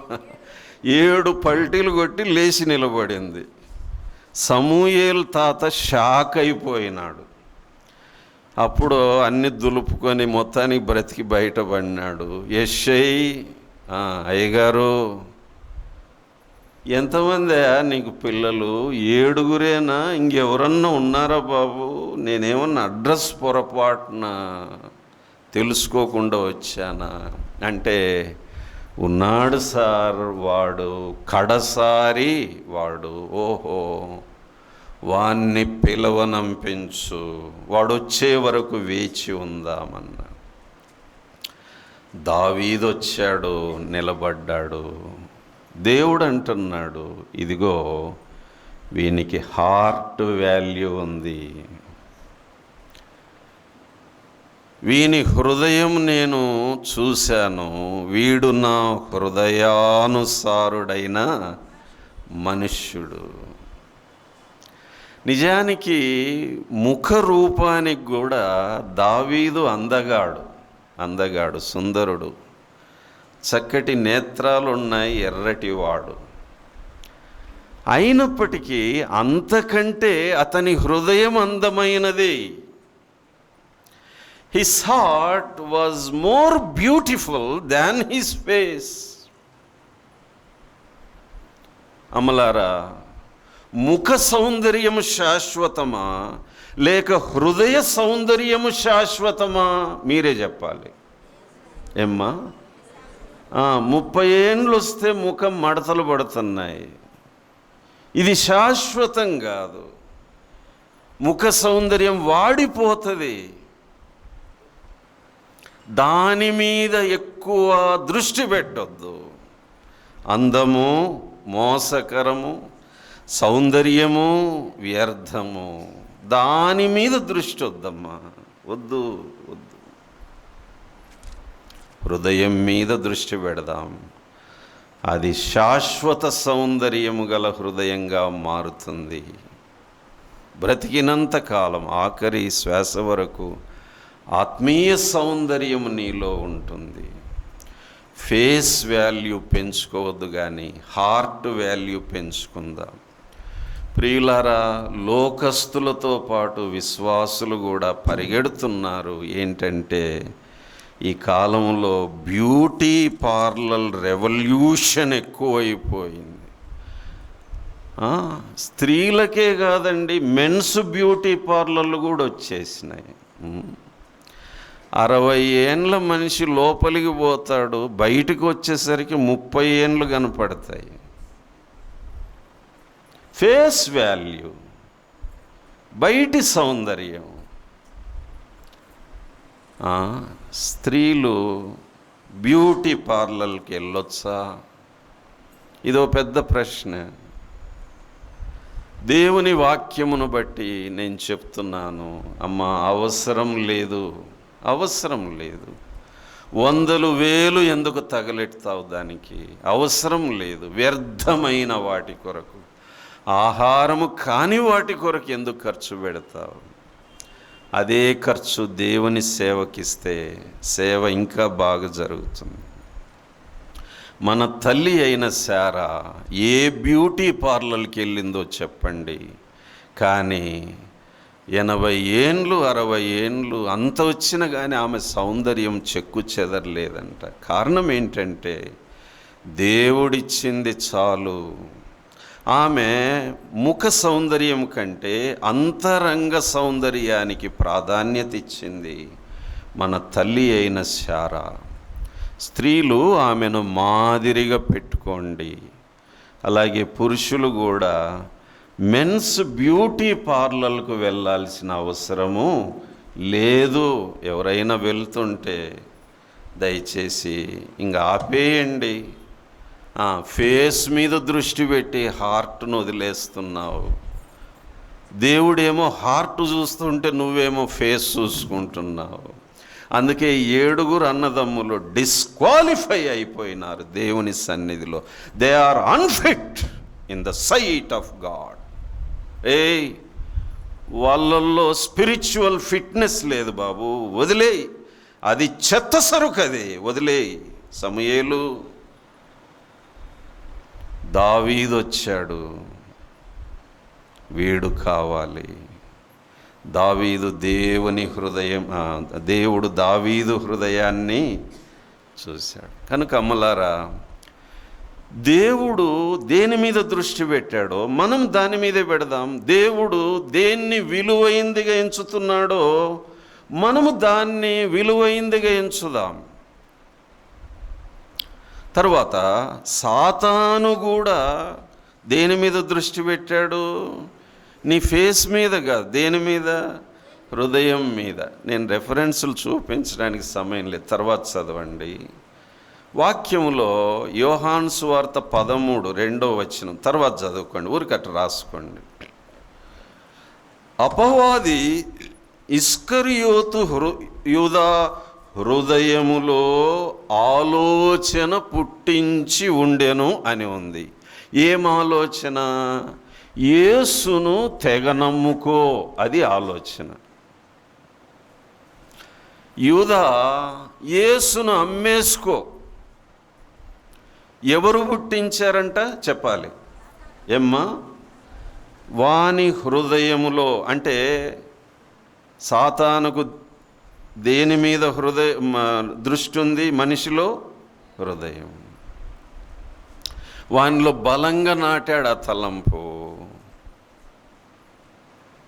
7 పల్టీలు కొట్టి లేచి నిలబడింది. సమూయేలు తాత షాక్ అయిపోయినాడు. అప్పుడు అన్ని దులుపుకొని మొత్తానికి బ్రతికి బయటపడినాడు. యెష్షయి, అయ్యగారు ఎంతమంది నీకు పిల్లలు? 7 ఇంకెవరన్నా ఉన్నారా బాబు? నేనేమన్నా అడ్రస్ పొరపాటున తెలుసుకోకుండా వచ్చానా అంటే, ఉన్నాడు సార్, వాడు కడసారి వాడు. ఓహో, వాణ్ణి పిలవనంపించు, వాడు వచ్చే వరకు వేచి ఉందామన్నా. దావీదు వచ్చాడు, నిలబడ్డాడు. దేవుడు అంటున్నాడు, ఇదిగో వీనికి హార్ట్ వాల్యూ ఉంది, వీని హృదయం నేను చూశాను, వీడు నా హృదయానుసారుడైన మనుష్యుడు. నిజానికి ముఖ రూపానికి కూడా దావీదు అందగాడు, సుందరుడు, చక్కటి నేత్రాలున్నాయి, ఎర్రటివాడు. అయినప్పటికీ అంతకంటే అతని హృదయం అందమైనది. His heart was more beautiful than his face. అమలారా, ముఖ సౌందర్యము శాశ్వతమా లేక హృదయ సౌందర్యము శాశ్వతమా? మీరే చెప్పాలి. ఏమ్మా, 30 ఏండ్లు వస్తే ముఖం మడతలు పడుతున్నాయి. ఇది శాశ్వతం కాదు. ముఖ సౌందర్యం వాడిపోతుంది. దాని మీద ఎక్కువ దృష్టి పెట్టొద్దు. అందము మోసకరము, సౌందర్యము వ్యర్థము. దాని మీద దృష్టి వద్దమ్మా, వద్దు. హృదయం మీద దృష్టి పెడదాం. అది శాశ్వత సౌందర్యము గల హృదయంగా మారుతుంది. బ్రతికినంత కాలం, ఆఖరి శ్వాస వరకు ఆత్మీయ సౌందర్యం నీలో ఉంటుంది. ఫేస్ వాల్యూ పెంచుకోవద్దు కానీ హార్ట్ వాల్యూ పెంచుకుందాం. ప్రియులారా, లోకస్తులతో పాటు విశ్వాసులు కూడా పరిగెడుతున్నారు. ఏంటంటే, ఈ కాలంలో బ్యూటీ పార్లర్ రెవల్యూషన్ ఎక్కువైపోయింది. స్త్రీలకే కాదండి, మెన్స్ బ్యూటీ పార్లర్లు కూడా వచ్చేసినాయి. 60 ఏండ్ల మనిషి లోపలికి పోతాడు, బయటకు వచ్చేసరికి 30 ఏండ్లు కనపడతాయి. ఫేస్ వాల్యూ, బయటి సౌందర్యం. స్త్రీలు బ్యూటీ పార్లర్కి వెళ్ళొచ్చా? ఇదో పెద్ద ప్రశ్న. దేవుని వాక్యమును బట్టి నేను చెప్తున్నాను, అమ్మా, అవసరం లేదు, అవసరం లేదు. 100,000 ఎందుకు తగలెడతావు దానికి? అవసరం లేదు. వ్యర్థమైన వాటి కొరకు, ఆహారము కాని వాటి కొరకు ఎందుకు ఖర్చు పెడతావు? అదే ఖర్చు దేవుని సేవకిస్తే సేవ ఇంకా బాగా జరుగుతుంది. మన తల్లి అయిన శారా ఏ బ్యూటీ పార్లర్కి వెళ్ళిందో చెప్పండి, కానీ 80 ఏండ్లు 60 ఏండ్లు అంత వచ్చినా కానీ ఆమె సౌందర్యం చెక్కు చెదరలేదంట. కారణం ఏంటంటే దేవుడిచ్చింది చాలు. ఆమె ముఖ సౌందర్యం కంటే అంతరంగ సౌందర్యానికి ప్రాధాన్యత ఇచ్చింది మన తల్లి అయిన శారా. స్త్రీలు ఆమెను మాదిరిగా పెట్టుకోండి. అలాగే పురుషులు కూడా మెన్స్ బ్యూటీ పార్లర్కు వెళ్ళాల్సిన అవసరము లేదు. ఎవరైనా వెళ్తుంటే దయచేసి ఇంకా ఆపేయండి. ఫేస్ మీద దృష్టి పెట్టి హార్ట్ను వదిలేస్తున్నావు. దేవుడేమో హార్ట్ చూస్తుంటే నువ్వేమో ఫేస్ చూసుకుంటున్నావు. అందుకే 7 అన్నదమ్ములు డిస్క్వాలిఫై అయిపోయినారు దేవుని సన్నిధిలో. They are unfit in the sight of God. వాళ్ళల్లో స్పిరిచువల్ ఫిట్నెస్ లేదు బాబు, వదిలేయి. అది చెత్త సరుకు, అది వదిలేయి. సమూయేలు, దావీదు వచ్చాడు, వీడు కావాలి. దేవుడు దావీదు హృదయాన్ని చూశాడు. కనుక అమ్మలారా, దేవుడు దేని మీద దృష్టి పెట్టాడో మనం దాని మీదే పెడదాం. దేవుడు దేన్ని విలువైందిగా ఎంచుతున్నాడో మనము దాన్ని విలువైందిగా ఎంచుదాం. తర్వాత సాతాను కూడా దేని మీద దృష్టి పెట్టాడు? నీ ఫేస్ మీద కాదు, దేని మీద? హృదయం మీద. నేను రెఫరెన్సులు చూపించడానికి సమయం లేదు, తర్వాత చదవండి. వాక్యంలో యోహాను సువార్త 13:2 తర్వాత చదువుకోండి, ఊరికట్ట రాసుకోండి. అపవాది ఇస్కరియోతు యూదా హృదయములో ఆలోచన పుట్టించి ఉండెను అని ఉంది. ఏం ఆలోచన? యేసును తెగ నమ్ముకో, అది ఆలోచన. యూదా యేసును అమ్మేసుకో. ఎవరు పుట్టించారంట చెప్పాలి. ఏమ్మా? వాని హృదయములో. అంటే సాతానుకు దేని మీద దృష్టి ఉంది? మనిషిలో హృదయం. వానిలో బలంగా నాటాడు ఆ తలంపు.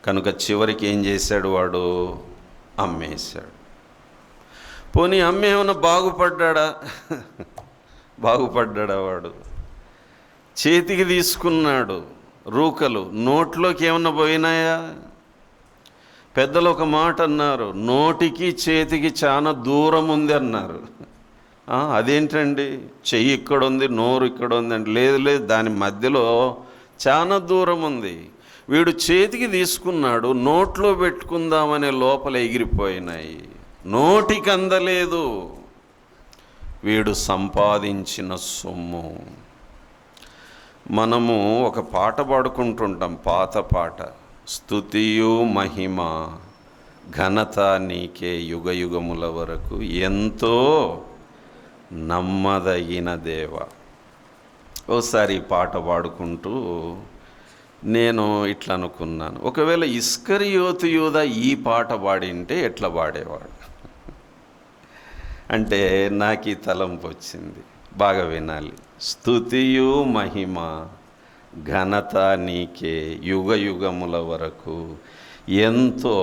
కనుక చివరికి ఏం చేశాడు వాడు? అమ్మేశాడు. పోనీ అమ్మేమన్నా బాగుపడ్డా వాడు? చేతికి తీసుకున్నాడు రూకలు, నోట్లోకి ఏమన్నా పోయినాయా? పెద్దలు ఒక మాట అన్నారు, నోటికి చేతికి చాలా దూరం ఉంది అన్నారు. అదేంటండి, చెయ్యి ఇక్కడ ఉంది, నోరు ఇక్కడ ఉంది అంటే, లేదు, దాని మధ్యలో చాలా దూరం ఉంది. వీడు చేతికి తీసుకున్నాడు, నోట్లో పెట్టుకుందామనే లోపల ఎగిరిపోయినాయి, నోటికి అందలేదు. వీడు సంపాదించిన సొమ్ము. మనము ఒక పాట పాడుకుంటుంటాం, పాత పాట. స్తుతియు మహిమ ఘనత నీకే యుగయుగముల వరకు, ఎంతో నమ్మదగిన దేవ. ఓసారి పాట పాడుకుంటూ నేను ఇట్లా అనుకున్నాను, ఒకవేళ ఇస్కరియోతు యూదా ఈ పాట పాడింటే ఎట్లా పాడేవాడు అంటే నాకు ఈ తలంపు వచ్చింది. బాగా వినాలి. స్తుతియు మహిమ ఘనత నీకే యుగయుగముల వరకు, ఎంతో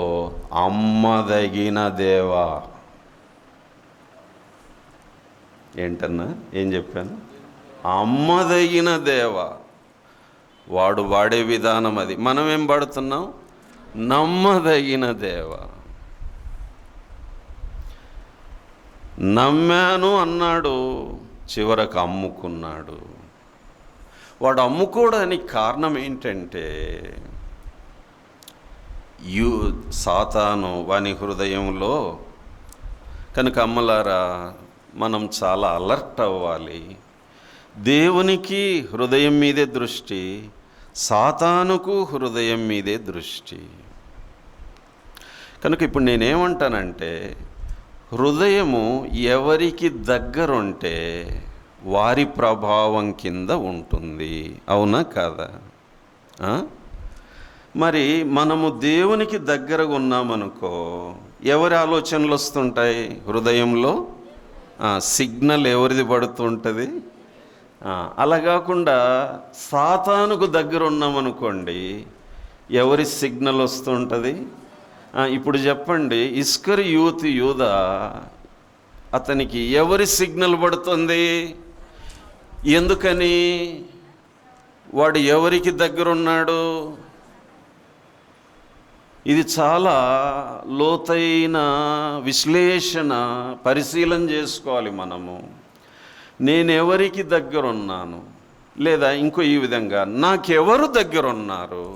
అమ్మదగిన దేవా. ఏంటన్నా ఏం చెప్పాను? అమ్మదగిన దేవా. వాడు వాడే విధానం అది. మనం ఏం పడుతున్నాం? నమ్మదగిన దేవా. నమ్మాను అన్నాడు, చివరకు అమ్ముకున్నాడు. వాడు అమ్ముకోవడానికి కారణం ఏంటంటే సాతాను వాని హృదయంలో. కనుక అమ్మలారా, మనం చాలా అలర్ట్ అవ్వాలి. దేవునికి హృదయం మీదే దృష్టి, సాతానుకు హృదయం మీదే దృష్టి. కనుక ఇప్పుడు నేనేమంటానంటే, హృదయము ఎవరికి దగ్గరుంటే వారి ప్రభావం కింద ఉంటుంది. అవునా కాదా? మరి మనము దేవునికి దగ్గరగా ఉన్నామనుకో, ఎవరి ఆలోచనలు వస్తుంటాయి హృదయంలో? సిగ్నల్ ఎవరిది పడుతుంటుంది? అలా కాకుండా సాతానుకు దగ్గర ఉన్నామనుకోండి, ఎవరి సిగ్నల్ వస్తుంటుంది? ఇప్పుడు చెప్పండి, ఇస్కరియోతు యూదా, అతనికి ఎవరి సిగ్నల్ పడుతుంది? ఎందుకని? వాడు ఎవరికి దగ్గరున్నాడు? ఇది చాలా లోతైన విశ్లేషణ, పరిశీలన చేసుకోవాలి మనము. నేనెవరికి దగ్గరున్నాను? లేదా ఇంకో ఈ విధంగా, నాకెవరు దగ్గరున్నారు?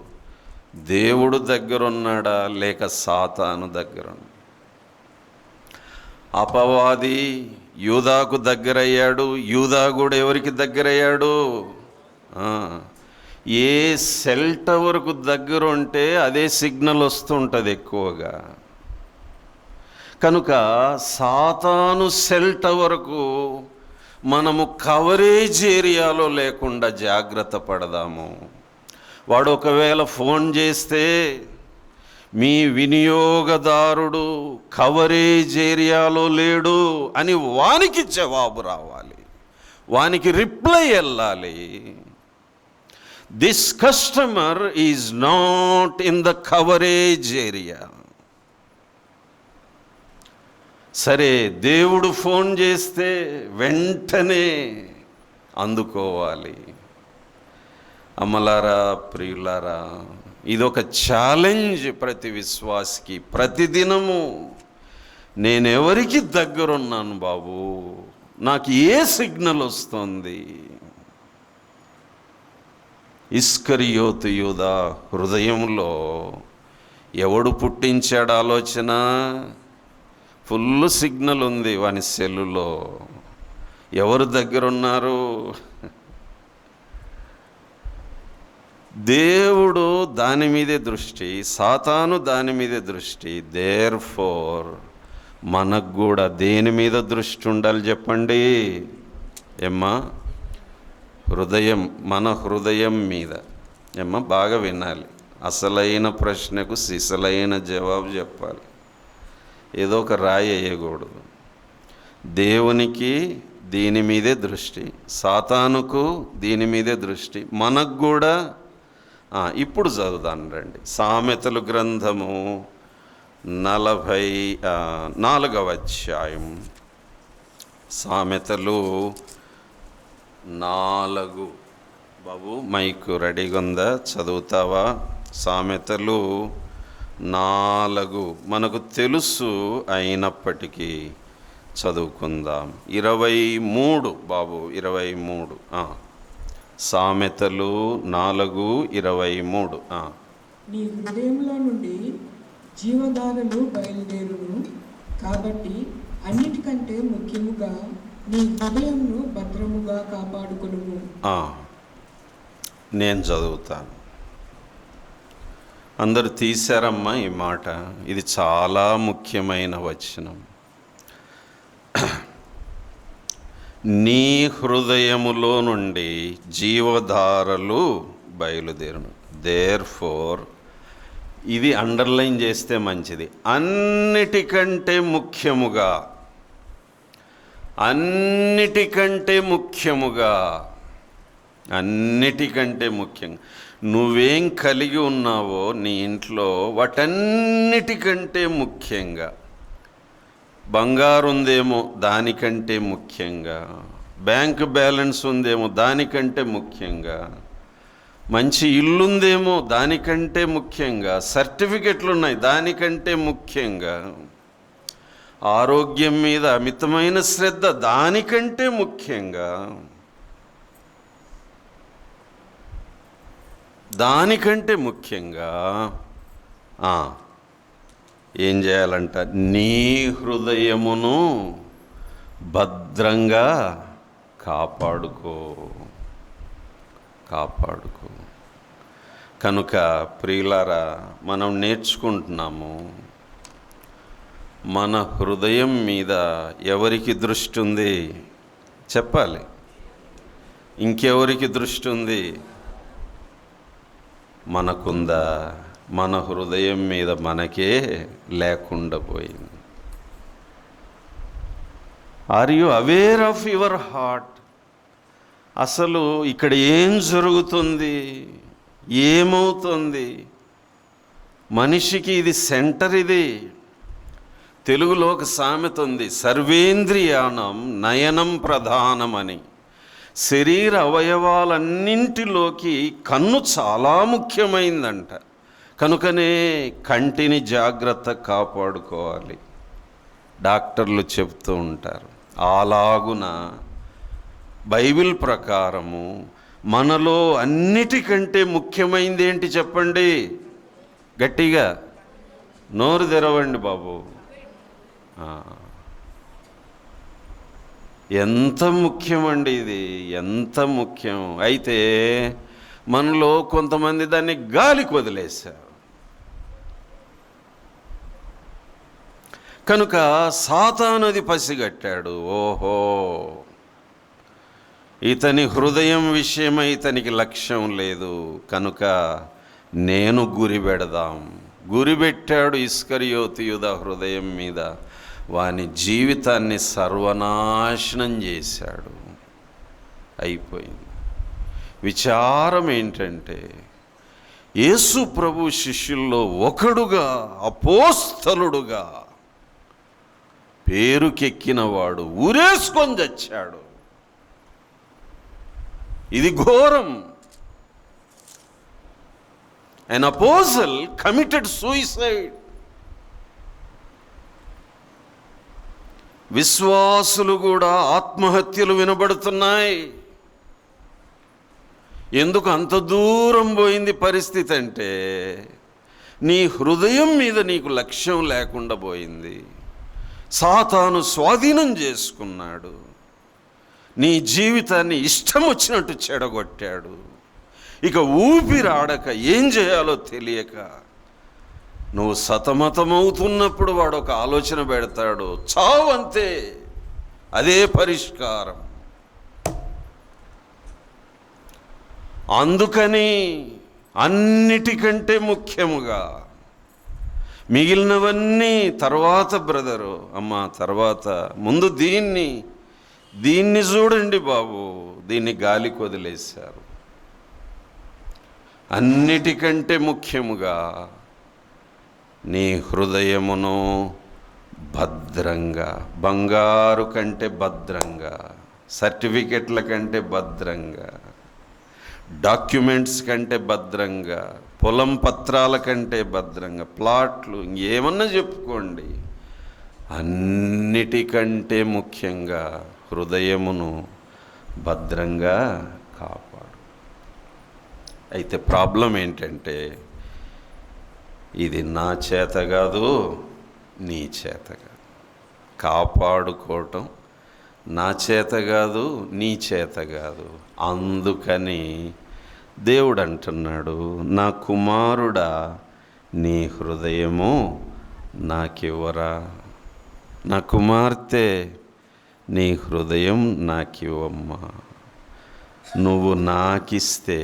దేవుడు దగ్గరున్నాడా లేక సాతాను దగ్గరున్నా? అపవాది యూదాకు దగ్గరయ్యాడు. యూదా కూడా ఎవరికి దగ్గరయ్యాడు? ఏ సెల్ టవర్కు దగ్గర ఉంటే అదే సిగ్నల్ వస్తుంటుంది ఎక్కువగా. కనుక సాతాను సెల్ టవర్కు మనము కవరేజ్ ఏరియాలో లేకుండా జాగ్రత్త పడదాము. వాడు ఒకవేళ ఫోన్ చేస్తే మీ వినియోగదారుడు కవరేజ్ ఏరియాలో లేడు అని వానికి జవాబు రావాలి, వానికి రిప్లై వెళ్ళాలి. This customer is not in the coverage area. సరే, దేవుడు ఫోన్ చేస్తే వెంటనే అందుకోవాలి. అమ్మలారా, ప్రియులారా, ఇదొక ఛాలెంజ్ ప్రతి విశ్వాసికి. ప్రతిదినము నేనెవరికి దగ్గరున్నాను బాబు, నాకు ఏ సిగ్నల్ వస్తుంది? ఇస్కరియోతు యూదా హృదయంలో ఎవడు పుట్టించాడు ఆలోచన? ఫుల్ సిగ్నల్ ఉంది వాని సెల్లులో. ఎవరు దగ్గరున్నారు? దేవుడు దాని మీదే దృష్టి, సాతాను దాని మీదే దృష్టి. దేర్ఫోర్ మనకు కూడా దేని మీద దృష్టి ఉండాలి చెప్పండి? ఏమ్మా? హృదయం, మన హృదయం మీద. ఏమ్మా, బాగా వినాలి. అసలైన ప్రశ్నకు సిసలైన జవాబు చెప్పాలి. ఏదో ఒక రాయి వేయకూడదు. దేవునికి దీని మీదే దృష్టి, సాతానుకు దీని మీదే దృష్టి, మనకు కూడా. ఇప్పుడు చదువుదాను రండి. సామెతలు గ్రంథము 44వ అధ్యాయం. సామెతలు 4. బాబు మైకు రెడీగా ఉందా? చదువుతావా? సామెతలు 4 మనకు తెలుసు అయినప్పటికీ చదువుకుందాం. 23 బాబు, 23. సామెతలు 4:23.
నీ హృదయంలో నుండి జీవధారలు బయలుదేరును, కాబట్టి అన్నిటికంటే ముఖ్యముగా నీ హృదయంను భద్రముగా కాపాడుకొనుము.
నేను చదువుతాను. అందరు తీశారమ్మా ఈ మాట. ఇది చాలా ముఖ్యమైన వచనం. నీ హృదయములో నుండి జీవధారలు బయలుదేరును. దేర్ఫోర్, ఇది అండర్లైన్ చేస్తే మంచిది. అన్నిటికంటే ముఖ్యముగా, అన్నిటికంటే ముఖ్యముగా అన్నిటికంటే ముఖ్యంగా నువ్వేం కలిగి ఉన్నావో నీ ఇంట్లో వాటన్నిటికంటే ముఖ్యంగా, బంగారు ఉందేమో దానికంటే ముఖ్యంగా, బ్యాంక్ బ్యాలెన్స్ ఉందేమో దానికంటే ముఖ్యంగా, మంచి ఇల్లుందేమో దానికంటే ముఖ్యంగా, సర్టిఫికెట్లు ఉన్నాయి దానికంటే ముఖ్యంగా, ఆరోగ్యం మీద అమితమైన శ్రద్ధ దానికంటే ముఖ్యంగా, దానికంటే ముఖ్యంగా ఏం చేయాలంట? నీ హృదయమును భద్రంగా కాపాడుకో. కనుక ప్రియులారా, మనం నేర్చుకుంటున్నాము, మన హృదయం మీద ఎవరికి దృష్టి ఉంది చెప్పాలి? ఇంకెవరికి దృష్టి ఉంది? మనకుందా? మన హృదయం మీద మనకే లేకుండా పోయింది. Are you aware of your heart? అసలు ఇక్కడ ఏం జరుగుతుంది, ఏమవుతుంది? మనిషికి ఇది సెంటర్. ఇది తెలుగులో ఒక సామెత ఉంది, సర్వేంద్రియాణం నయనం ప్రధానమని. శరీర అవయవాలన్నింటిలోకి కన్ను చాలా ముఖ్యమైందంట. కనుకనే కంటిని జాగ్రత్త కాపాడుకోవాలి డాక్టర్లు చెప్తూ ఉంటారు. అలాగున బైబిల్ ప్రకారము మనలో అన్నిటికంటే ముఖ్యమైనది ఏంటి చెప్పండి? గట్టిగా నోరు తెరవండి బాబు. ఎంత ముఖ్యమండి ఇది, ఎంత ముఖ్యం! అయితే మనలో కొంతమంది దాన్ని గాలికి వదిలేశారు. కనుక సాతాను అది పసిగట్టాడు. ఓహో, ఇతని హృదయం విషయమై ఇతనికి లక్ష్యం లేదు, కనుక నేను గురి పెడదాం. గురిపెట్టాడు ఇస్కరియోతు యూదా హృదయం మీద. వాని జీవితాన్ని సర్వనాశనం చేశాడు. అయిపోయింది. విచారం ఏంటంటే, యేసు ప్రభు శిష్యుల్లో ఒకడుగా, అపోస్తలుడుగా పేరుకెక్కినవాడు ఊరేసుకొని చచ్చాడు. ఇది ఘోరం. An apostle committed suicide. విశ్వాసులు కూడా ఆత్మహత్యలు వినబడుతున్నాయి. ఎందుకు అంత దూరం పోయింది పరిస్థితి అంటే, నీ హృదయం మీద నీకు లక్ష్యం లేకుండా పోయింది. సాతాను స్వాధీనం చేసుకున్నాడు. నీ జీవితాన్ని ఇష్టం వచ్చినట్టు చెడగొట్టాడు. ఇక ఊపిరాడక ఏం చేయాలో తెలియక నువ్వు సతమతమవుతున్నప్పుడు వాడు ఒక ఆలోచన పెడతాడు, చావంతే, అదే పరిష్కారం. అందుకని అన్నిటికంటే ముఖ్యముగా మిగిలినవన్నీ తర్వాత బ్రదరు, అమ్మ తర్వాత, ముందు దీన్ని చూడండి బాబు. దీన్ని గాలికి వదిలేశారు. అన్నిటికంటే ముఖ్యముగా నీ హృదయమును భద్రంగా, బంగారు కంటే భద్రంగా, సర్టిఫికెట్ల కంటే భద్రంగా, డాక్యుమెంట్స్ కంటే భద్రంగా, పొలం పత్రాల కంటే భద్రంగా, ప్లాట్లు ఇంకేమన్నా చెప్పుకోండి, అన్నిటికంటే ముఖ్యంగా హృదయమును భద్రంగా కాపాడు. అయితే ప్రాబ్లం ఏంటంటే, ఇది నా చేత కాదు, నీ చేత కాదు. కాపాడుకోవటం నా చేత కాదు, నీ చేత కాదు. అందుకని దేవుడు అంటున్నాడు, నా కుమారుడా, నీ హృదయము నాకివ్వరా? నా కుమార్తె, నీ హృదయం నాకివ్వమ్మా. నువ్వు నాకిస్తే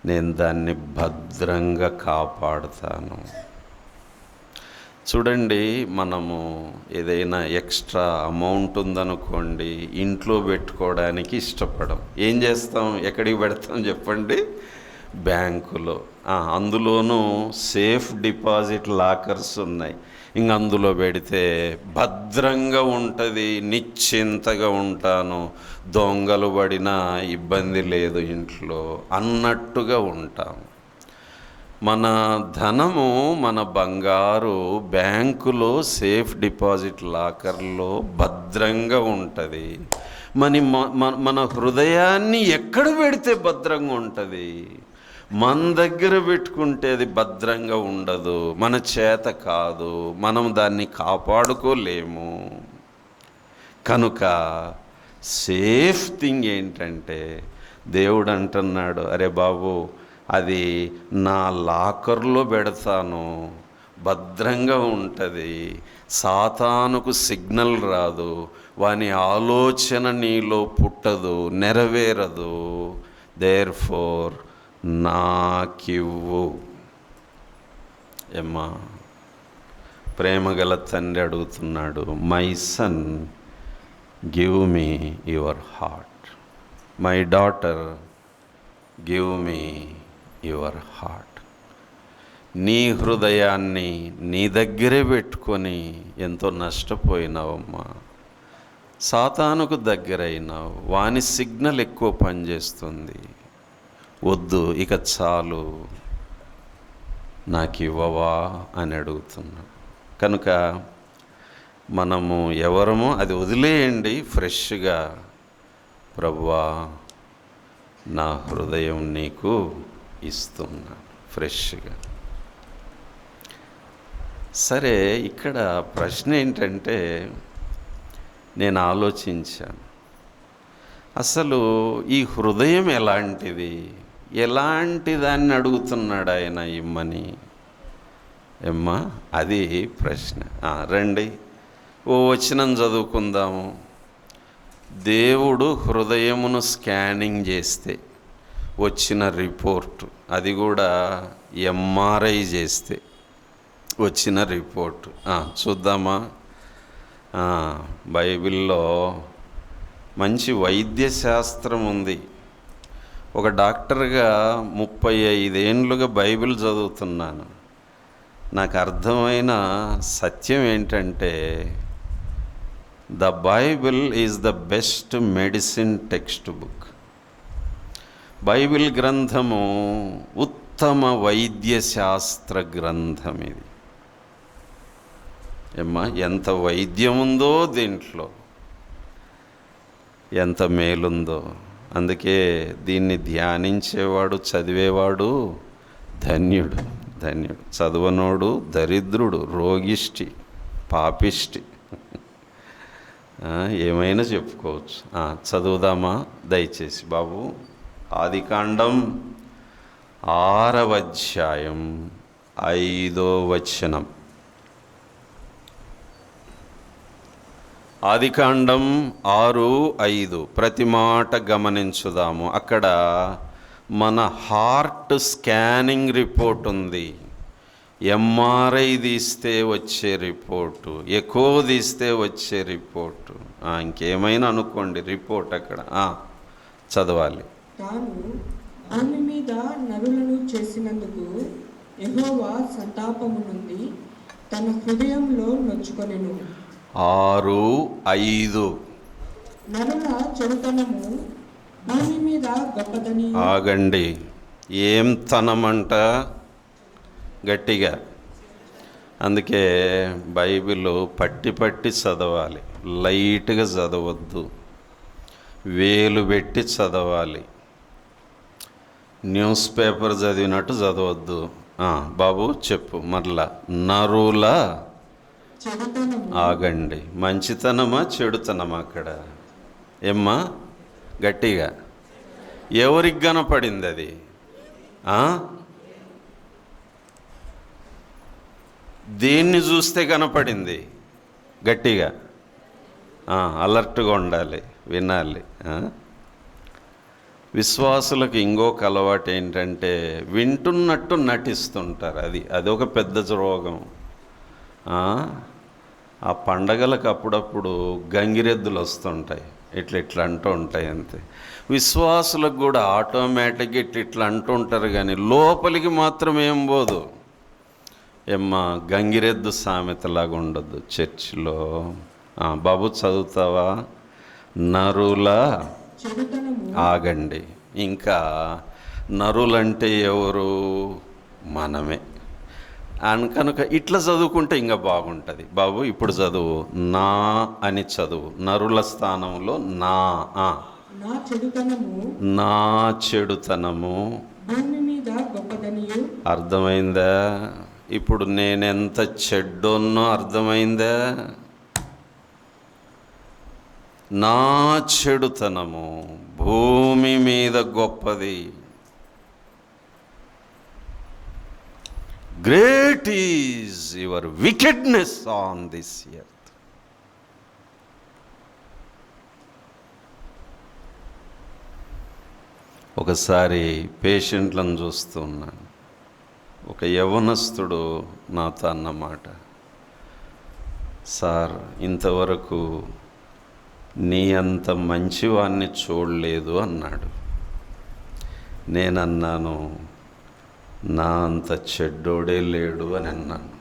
నేను దాన్ని భద్రంగా కాపాడుతాను. చూడండి, మనము ఏదైనా ఎక్స్ట్రా అమౌంట్ ఉందనుకోండి, ఇంట్లో పెట్టుకోవడానికి ఇష్టపడం. ఏం చేస్తాం? ఎక్కడికి పెడతాం చెప్పండి? బ్యాంకులో. అందులోనూ సేఫ్ డిపాజిట్ లాకర్స్ ఉన్నాయి. ఇంక అందులో పెడితే భద్రంగా ఉంటుంది, నిశ్చింతగా ఉంటాను, దొంగలు పడినా ఇబ్బంది లేదు ఇంట్లో అన్నట్టుగా ఉంటాం. మన ధనము, మన బంగారు బ్యాంకులో సేఫ్ డిపాజిట్ లాకర్లో భద్రంగా ఉంటుంది. మన హృదయాన్ని ఎక్కడ పెడితే భద్రంగా ఉంటుంది? మన దగ్గర పెట్టుకుంటే అది భద్రంగా ఉండదు, మన చేత కాదు, మనం దాన్ని కాపాడుకోలేము. కనుక సేఫ్ థింగ్ ఏంటంటే, దేవుడు అంటున్నాడు, అరే బాబు, అది నా లాకర్లో పెడతాను, భద్రంగా ఉంటుంది, సాతానుకు సిగ్నల్ రాదు, వాని ఆలోచన నీలో పుట్టదు, నెరవేరదు. దేర్ఫోర్ నాకివ్వు. ఏమ్మా, ప్రేమగల తండ్రి అడుగుతున్నాడు, my son give me your heart, my daughter give me your heart. నీ హృదయాన్ని నీ దగ్గరే పెట్టుకొని ఎంతో నష్టపోయినావమ్మా, సాతానుకు దగ్గరైనావు, వాని సిగ్నల్ ఎక్కువ పనిచేస్తుంది. వద్దు, ఇక చాలు, నాకు ఇవ్వవా అని అడుగుతున్నాడు. కనుక మనము ఎవరమో అది వదిలేయండి, ఫ్రెష్గా, ప్రభువా నా హృదయం నీకు ఇస్తున్నాను, ఫ్రెష్గా. సరే, ఇక్కడ ప్రశ్న ఏంటంటే, నేను ఆలోచించాను, అసలు ఈ హృదయం ఎలాంటి దాన్ని అడుగుతున్నాడు ఆయన ఇమ్మని. ఏమ్మా, అది ప్రశ్న. రండి, ఓ వచనం చదువుకుందాము. దేవుడు హృదయమును స్కానింగ్ చేస్తే వచ్చిన రిపోర్టు, అది కూడా ఎంఆర్ఐ చేస్తే వచ్చిన రిపోర్టు చూద్దామా? బైబిల్లో మంచి వైద్య శాస్త్రం ఉంది. ఒక డాక్టర్గా 35 ఏండ్లుగా బైబిల్ చదువుతున్నాను. నాకు అర్థమైన సత్యం ఏంటంటే, the Bible is the best medicine text book. Bible గ్రంథము ఉత్తమ వైద్య శాస్త్ర గ్రంథం. ఇది ఏమ్మా, ఎంత వైద్యం ఉందో దీంట్లో, ఎంత మేలుందో. అందుకే దీన్ని ధ్యానించేవాడు, చదివేవాడు ధన్యుడు. చదువనోడు దరిద్రుడు, రోగిష్టి, పాపిష్టి, ఏమైనా చెప్పుకోవచ్చు. చదువుదామా దయచేసి బాబు? ఆదికాండం 6వ అధ్యాయం 5వ వచనం. ఆదికాండం 6:5. ప్రతి మాట గమనించుదాము. అక్కడ మన హార్ట్ స్కానింగ్ రిపోర్ట్ ఉంది. ఎంఆర్ఐ తీస్తే వచ్చే రిపోర్టు, ఎకో తీస్తే వచ్చే రిపోర్టు, ఇంకేమైనా అనుకోండి రిపోర్ట్ అక్కడ చదవాలి.
తాను భూమి మీద నరులను చేసినందుకు యెహోవా సంతాపము నుండి తన హృదయంలో నొచ్చుకొనెను.
6:5.
నరుల చెడుతనము భూమి మీద గొప్పదని.
ఆగండి, ఏం తనమంట? గట్టిగా. అందుకే బైబిల్ పట్టి చదవాలి, లైట్గా చదవద్దు, వేలు పెట్టి చదవాలి, న్యూస్ పేపర్ చదివినట్టు చదవద్దు. బాబు చెప్పు మరలా. నరుల. ఆగండి, మంచితనమా చెడుతనమా అక్కడ? ఏమ్మా గట్టిగా, ఎవరికి కనపడింది అది? దేన్ని చూస్తే కనపడింది? గట్టిగా అలర్ట్గా ఉండాలి, వినాలి. విశ్వాసులకు ఇంకొక అలవాటు ఏంటంటే వింటున్నట్టు నటిస్తుంటారు. అదొక పెద్ద రోగం. ఆ పండగలకు అప్పుడప్పుడు గంగిరెద్దులు వస్తుంటాయి, ఇట్లా అంటూ ఉంటాయి అంతే. విశ్వాసులకు కూడా ఆటోమేటిక్గా ఇట్లా అంటూ ఉంటారు, కానీ లోపలికి మాత్రం ఏం పోదు. ఏమ్మా గంగిరెద్దు సామెతలాగా ఉండదు చర్చిలో. బాబు చదువుతావా? నరుల ఆగండి. ఇంకా నరులంటే ఎవరు? మనమే. కనుక ఇట్లా చదువుకుంటే ఇంకా బాగుంటుంది. బాబు ఇప్పుడు చదువు, నా అని చదువు. నరుల స్థానంలో నా చెడుతనము
భూమి మీద గొప్పదనియు.
అర్థమైందా? ఇప్పుడు నేనెంత చెడ్డోన్నో అర్థమైందా? నా చెడుతనము భూమి మీద గొప్పది. Great is your wickedness on this earth. ఒకసారి పేషెంట్లను చూస్తూ ఉన్నాను. ఒక యవ్వనస్తుడు నాతో అన్నమాట, సార్ ఇంతవరకు నీ అంత మంచివాణ్ణి చూడలేదు అన్నాడు. నేనన్నాను, నా అంత చెడ్డోడే లేడు అని అన్నాను.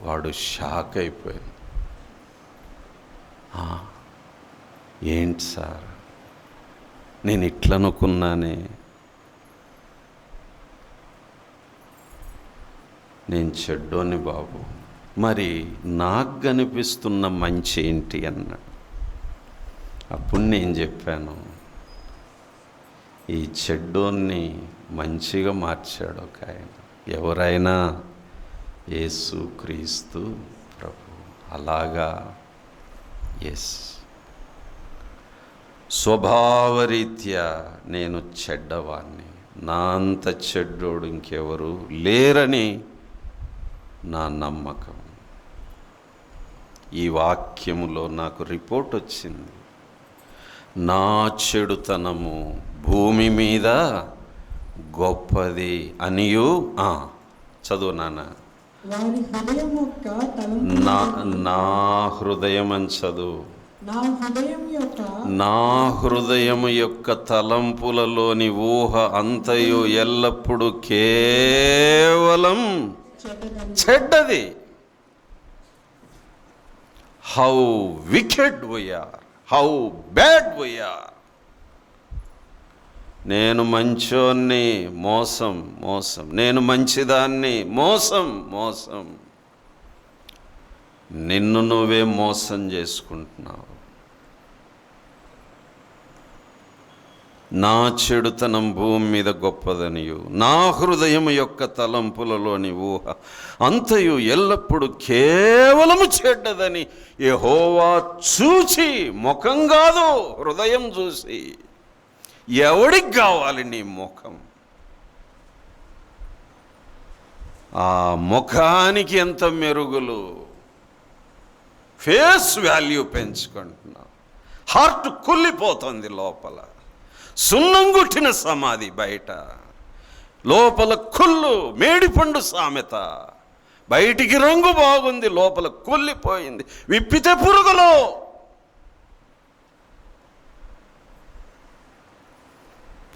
వాడు షాక్ అయిపోయాడు. ఏంటి సార్, నేను ఇట్లనుకున్నానే, నేను చెడ్డోని బాబు, మరి నాకు కనిపిస్తున్న మంచి ఏంటి అన్నాడు. అప్పుడు నేను చెప్పాను, ఈ చెడ్డోన్ని మంచిగా మార్చాడు ఒక ఆయన. ఎవరైనా? యేసు క్రీస్తు ప్రభు. అలాగా? ఎస్. స్వభావరీత్యా నేను చెడ్డవాణ్ణి, నా అంత చెడ్డోడు ఇంకెవరు లేరని నా నమ్మకం. ఈ వాక్యములో నాకు రిపోర్ట్ వచ్చింది. నా చెడుతనము భూమి మీద గొప్పది అనియు. చదువు నాన్న. నా హృదయం అని చదువు. నా హృదయము యొక్క తలంపులలోని ఊహ అంతయు ఎల్లప్పుడూ కేవలం చెడ్డది. How wicked we are, how bad we are. నేను మంచోన్ని, మోసం మోసం. నేను మంచిదాన్ని, మోసం మోసం. నిన్ను నువ్వే మోసం చేసుకుంటున్నావు. నా చెడుతనం భూమి మీద గొప్పదనియు, నా హృదయం యొక్క తలంపులలోని ఊహ అంతయు ఎల్లప్పుడూ కేవలము చెడ్డదని యెహోవా చూచి, ముఖం కాదు హృదయం చూసి. ఎవడికి కావాలి నీ ముఖం? ఆ ముఖానికి ఎంత మెరుగులు, ఫేస్ వాల్యూ పెంచుకుంటున్నావు. హార్ట్ కుళ్ళిపోతుంది లోపల. సున్నంగుట్టిన సమాధి బయట, లోపల కుళ్ళు. మేడిపండు సామెత, బయటికి రంగు బాగుంది, లోపల కుళ్ళిపోయింది. విప్పితే పురుగులు.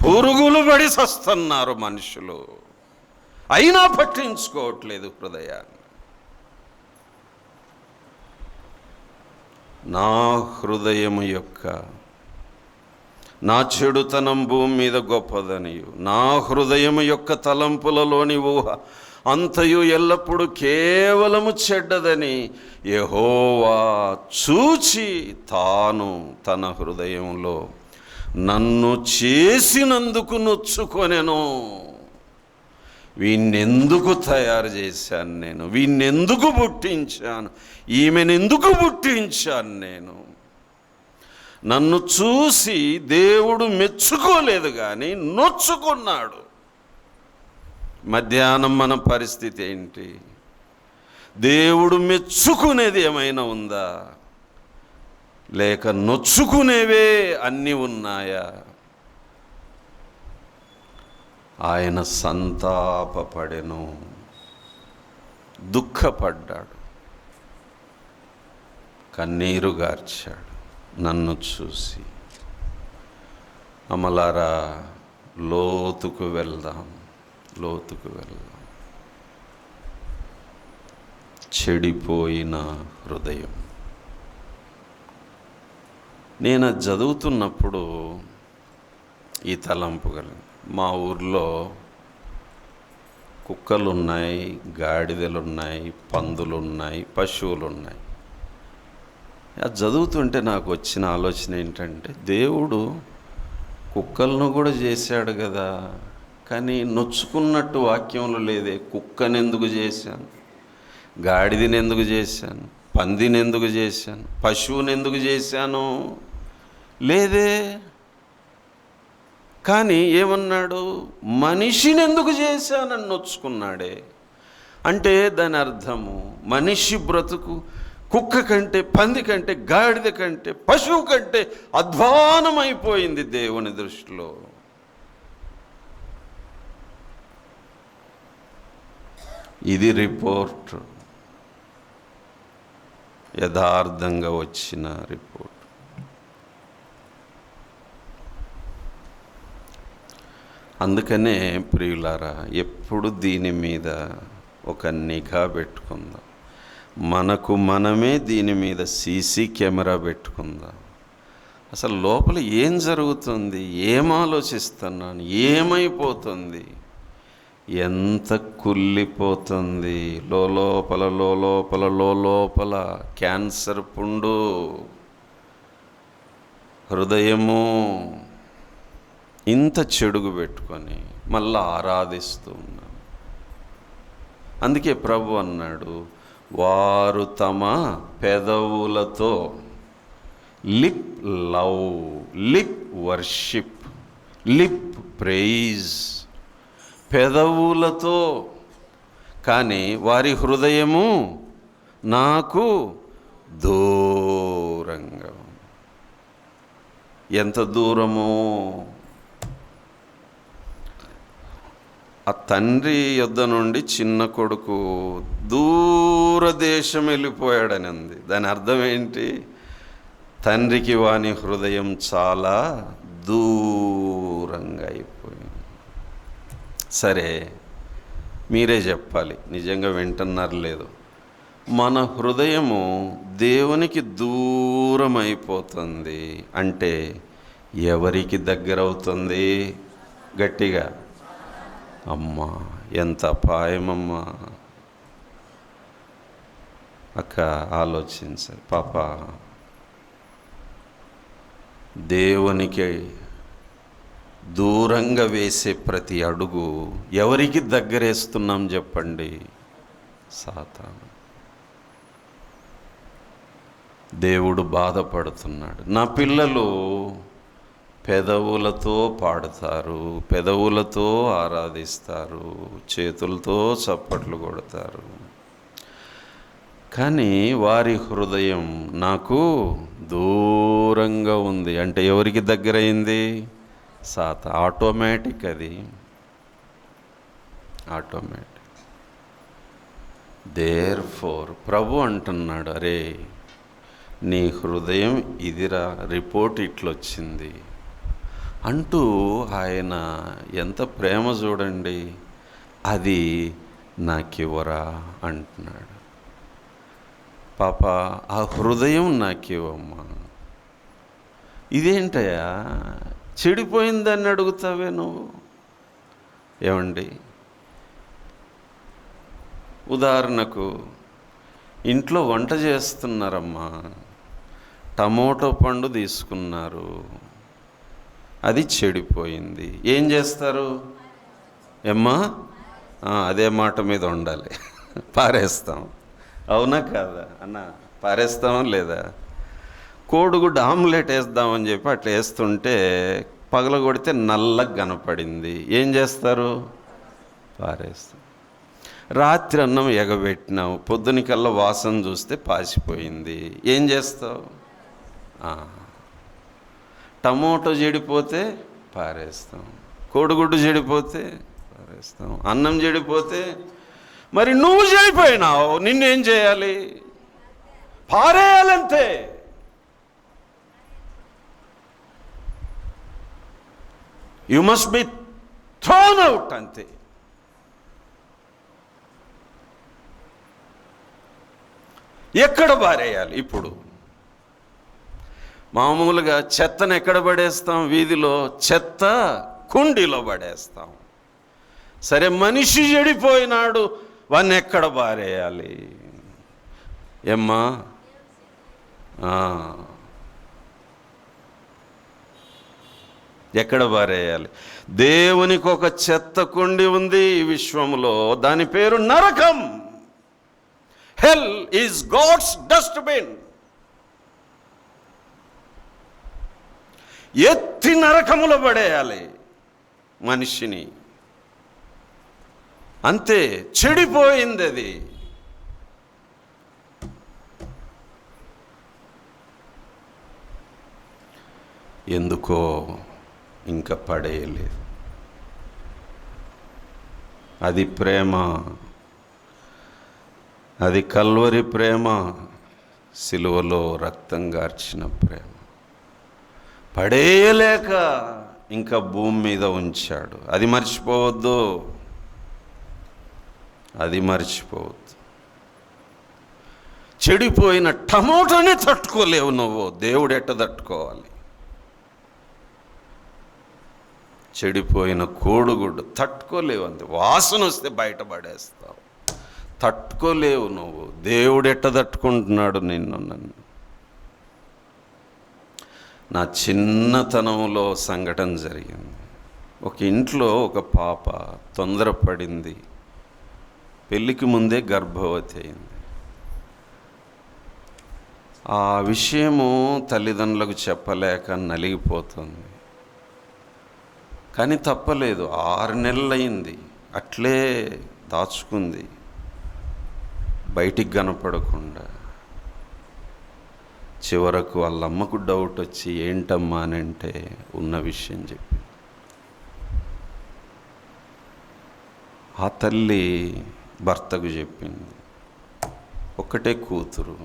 పురుగులు పడి సస్తున్నారు మనుషులు, అయినా పట్టించుకోవట్లేదు హృదయాన్ని. నా హృదయము యొక్క, నా చెడుతనం భూమి మీద గొప్పదనియు, నా హృదయము యొక్క తలంపులలోని ఊహ అంతయు ఎల్లప్పుడూ కేవలము చెడ్డదని యెహోవా చూచి, తాను తన హృదయంలో నన్ను చేసినందుకు నొచ్చుకొనెను. వీణ్ణెందుకు తయారు చేశాను నేను? వీణ్ణెందుకు పుట్టించాను? ఈమెనెందుకు పుట్టించాను నేను? నన్ను చూసి దేవుడు మెచ్చుకోలేదు కానీ నొచ్చుకున్నాడు. మధ్యాహ్నం మన పరిస్థితి ఏంటి? దేవుడు మెచ్చుకునేది ఏమైనా ఉందా? లేక నొచ్చుకునేవే అన్నీ ఉన్నాయా? ఆయన సంతాపపడెను, దుఃఖపడ్డాడు. కన్నీరు గార్చాడు నన్ను చూసి. అమలారా, లోతుకు వెళ్దాం, లోతుకు వెళ్దాం. చెడిపోయిన హృదయం. నేను అది చదువుతున్నప్పుడు ఈ తలంపు కలిగింది. మా ఊర్లో కుక్కలున్నాయి, గాడిదలున్నాయి, పందులున్నాయి, పశువులున్నాయి. అది చదువుతుంటే నాకు వచ్చిన ఆలోచన ఏంటంటే, దేవుడు కుక్కలను కూడా చేశాడు కదా, కానీ నొచ్చుకున్నట్టు వాక్యంలో లేదే. కుక్కని ఎందుకు చేశాను, గాడిదని ఎందుకు చేశాను, పందిని ఎందుకు చేశాను, పశువుని ఎందుకు చేశాను లేదే. కానీ ఏమన్నాడు, మనిషిని ఎందుకు చేశానని నొచ్చుకున్నాడే. అంటే దాని అర్థము, మనిషి బ్రతుకు కుక్క కంటే, పంది కంటే, గాడిద కంటే, పశువు కంటే అధ్వానమైపోయింది దేవుని దృష్టిలో. ఇది రిపోర్ట్, యథార్థంగా వచ్చిన రిపోర్ట్. అందుకనే ప్రియులారా, ఎప్పుడు దీని మీద ఒక నిఘా పెట్టుకుందాం. మనకు మనమే దీని మీద సీసీ కెమెరా పెట్టుకుందాం. అసలు లోపల ఏం జరుగుతుంది, ఏం ఆలోచిస్తున్నాను, ఏమైపోతుంది, ఎంత కుళ్ళిపోతుంది. లోపల క్యాన్సర్ పుండు, హృదయము ఇంత చెడుగు పెట్టుకొని మళ్ళా ఆరాధిస్తూ ఉన్నాం. అందుకే ప్రభు అన్నాడు, వారు తమ పెదవులతో lip love, lip worship, lip praise, పెదవులతో, కానీ వారి హృదయము నాకు దూరంగా. ఎంత దూరమో. ఆ తండ్రి యొద్ద నుండి చిన్న కొడుకు దూరదేశం వెళ్ళిపోయాడని ఉంది. దాని అర్థం ఏంటి? తండ్రికి వాని హృదయం చాలా దూరంగా అయిపోయింది. సరే, మీరే చెప్పాలి, నిజంగా వింటున్నారు లేదు. మన హృదయము దేవునికి దూరం అయిపోతుంది అంటే ఎవరికి దగ్గర అవుతుంది? గట్టిగా, అమ్మా ఎంత అపాయమమ్మా. అక్క ఆలోచించాలి. పాప, దేవునికి దూరంగా వేసే ప్రతి అడుగు ఎవరికి దగ్గరేస్తున్నాం చెప్పండి? సాతాను. దేవుడు బాధపడుతున్నాడు. నా పిల్లలు పెదవులతో పాడుతారు, పెదవులతో ఆరాధిస్తారు, చేతులతో చప్పట్లు కొడతారు, కానీ వారి హృదయం నాకు దూరంగా ఉంది. అంటే ఎవరికి దగ్గరైంది? ఆటోమేటిక్, అది ఆటోమేటిక్. దేర్ఫోర్ ప్రభు అంటున్నాడు, అరే నీ హృదయం ఇదిరా, రిపోర్ట్ ఇట్లొచ్చింది అంటూ ఆయన ఎంత ప్రేమ చూడండి. అది నాకివ్వరా అంటున్నాడు. పాప, ఆ హృదయం నాకివ్వమ్మా. ఇదేంటయ్యా చెడిపోయిందని అడుగుతావే నువ్వు? ఏమండి, ఉదాహరణకు ఇంట్లో వంట చేస్తున్నారమ్మా, టమోటో పండు తీసుకున్నారు, అది చెడిపోయింది. ఏం చేస్తారు? ఏమ్మా, అదే మాట మీద ఉండాలి, పారేస్తాం. అవునా కాదా అన్న? పారేస్తామా లేదా? కోడిగుడ్డు ఆమ్లెట్ వేద్దామని చెప్పి అట్లా వేస్తుంటే పగలగొడితే నల్లగా కనపడింది. ఏం చేస్తారు? పారేస్తాం. రాత్రి అన్నం ఎగబెట్టినావు, పొద్దునికల్లా వాసన చూస్తే పాసిపోయింది. ఏం చేస్తావు? టమోటో చెడిపోతే పారేస్తాం, కోడిగుడ్డు చెడిపోతే పారేస్తాం, అన్నం చెడిపోతే. మరి నువ్వు చెడిపోయినావు, నిన్నేం చేయాలి? పారేయాలంతే. You must be thrown out అంతే. ఎక్కడ పారేయాలి? ఇప్పుడు మామూలుగా చెత్తను ఎక్కడ పడేస్తాం? వీధిలో చెత్త కుండీలో పడేస్తాం. సరే, మనిషి చెడిపోయినాడు, వాన్ని ఎక్కడ పారేయాలి? ఏమ్మా? ఎక్కడ పారేయాలి? దేవునికి ఒక చెత్త కుండి ఉంది ఈ విశ్వంలో, దాని పేరు నరకం. Hell is God's dustbin. ఎత్తి నరకములో పడేయాలి మనిషిని. అంతే, చెడిపోయింది అది. ఎందుకో ఇంకా పడేయలేదు. అది ప్రేమ, అది కల్వరి ప్రేమ, సిలువలో రక్తం గార్చిన ప్రేమ. పడేయలేక ఇంకా భూమి మీద ఉంచాడు. అది మర్చిపోవద్దు, అది మర్చిపోవద్దు. చెడిపోయిన టమోటానే తట్టుకోలేవు నువ్వు, దేవుడు ఎట్ట తట్టుకోవాలి? చెడిపోయిన కోడిగుడ్డు తట్టుకోలేవు, అంతే. వాసన వస్తే బయటపడేస్తావు, తట్టుకోలేవు నువ్వు. దేవుడు ఎట్ట తట్టుకుంటున్నాడు నిన్ను, నన్ను? నా చిన్నతనంలో సంఘటన జరిగింది. ఒక ఇంట్లో ఒక పాప తొందరపడింది, పెళ్ళికి ముందే గర్భవతి అయింది. ఆ విషయము తల్లిదండ్రులకు చెప్పలేక నలిగిపోతుంది. కానీ తప్పలేదు, 6 నెలలైంది, అట్లే దాచుకుంది బయటికి కనపడకుండా. చివరకు వాళ్ళ అమ్మకు డౌట్ వచ్చి, ఏంటమ్మా అని అంటే ఉన్న విషయం చెప్పింది. ఆ తల్లి భర్తకు చెప్పింది, ఒక్కటే కూతురు,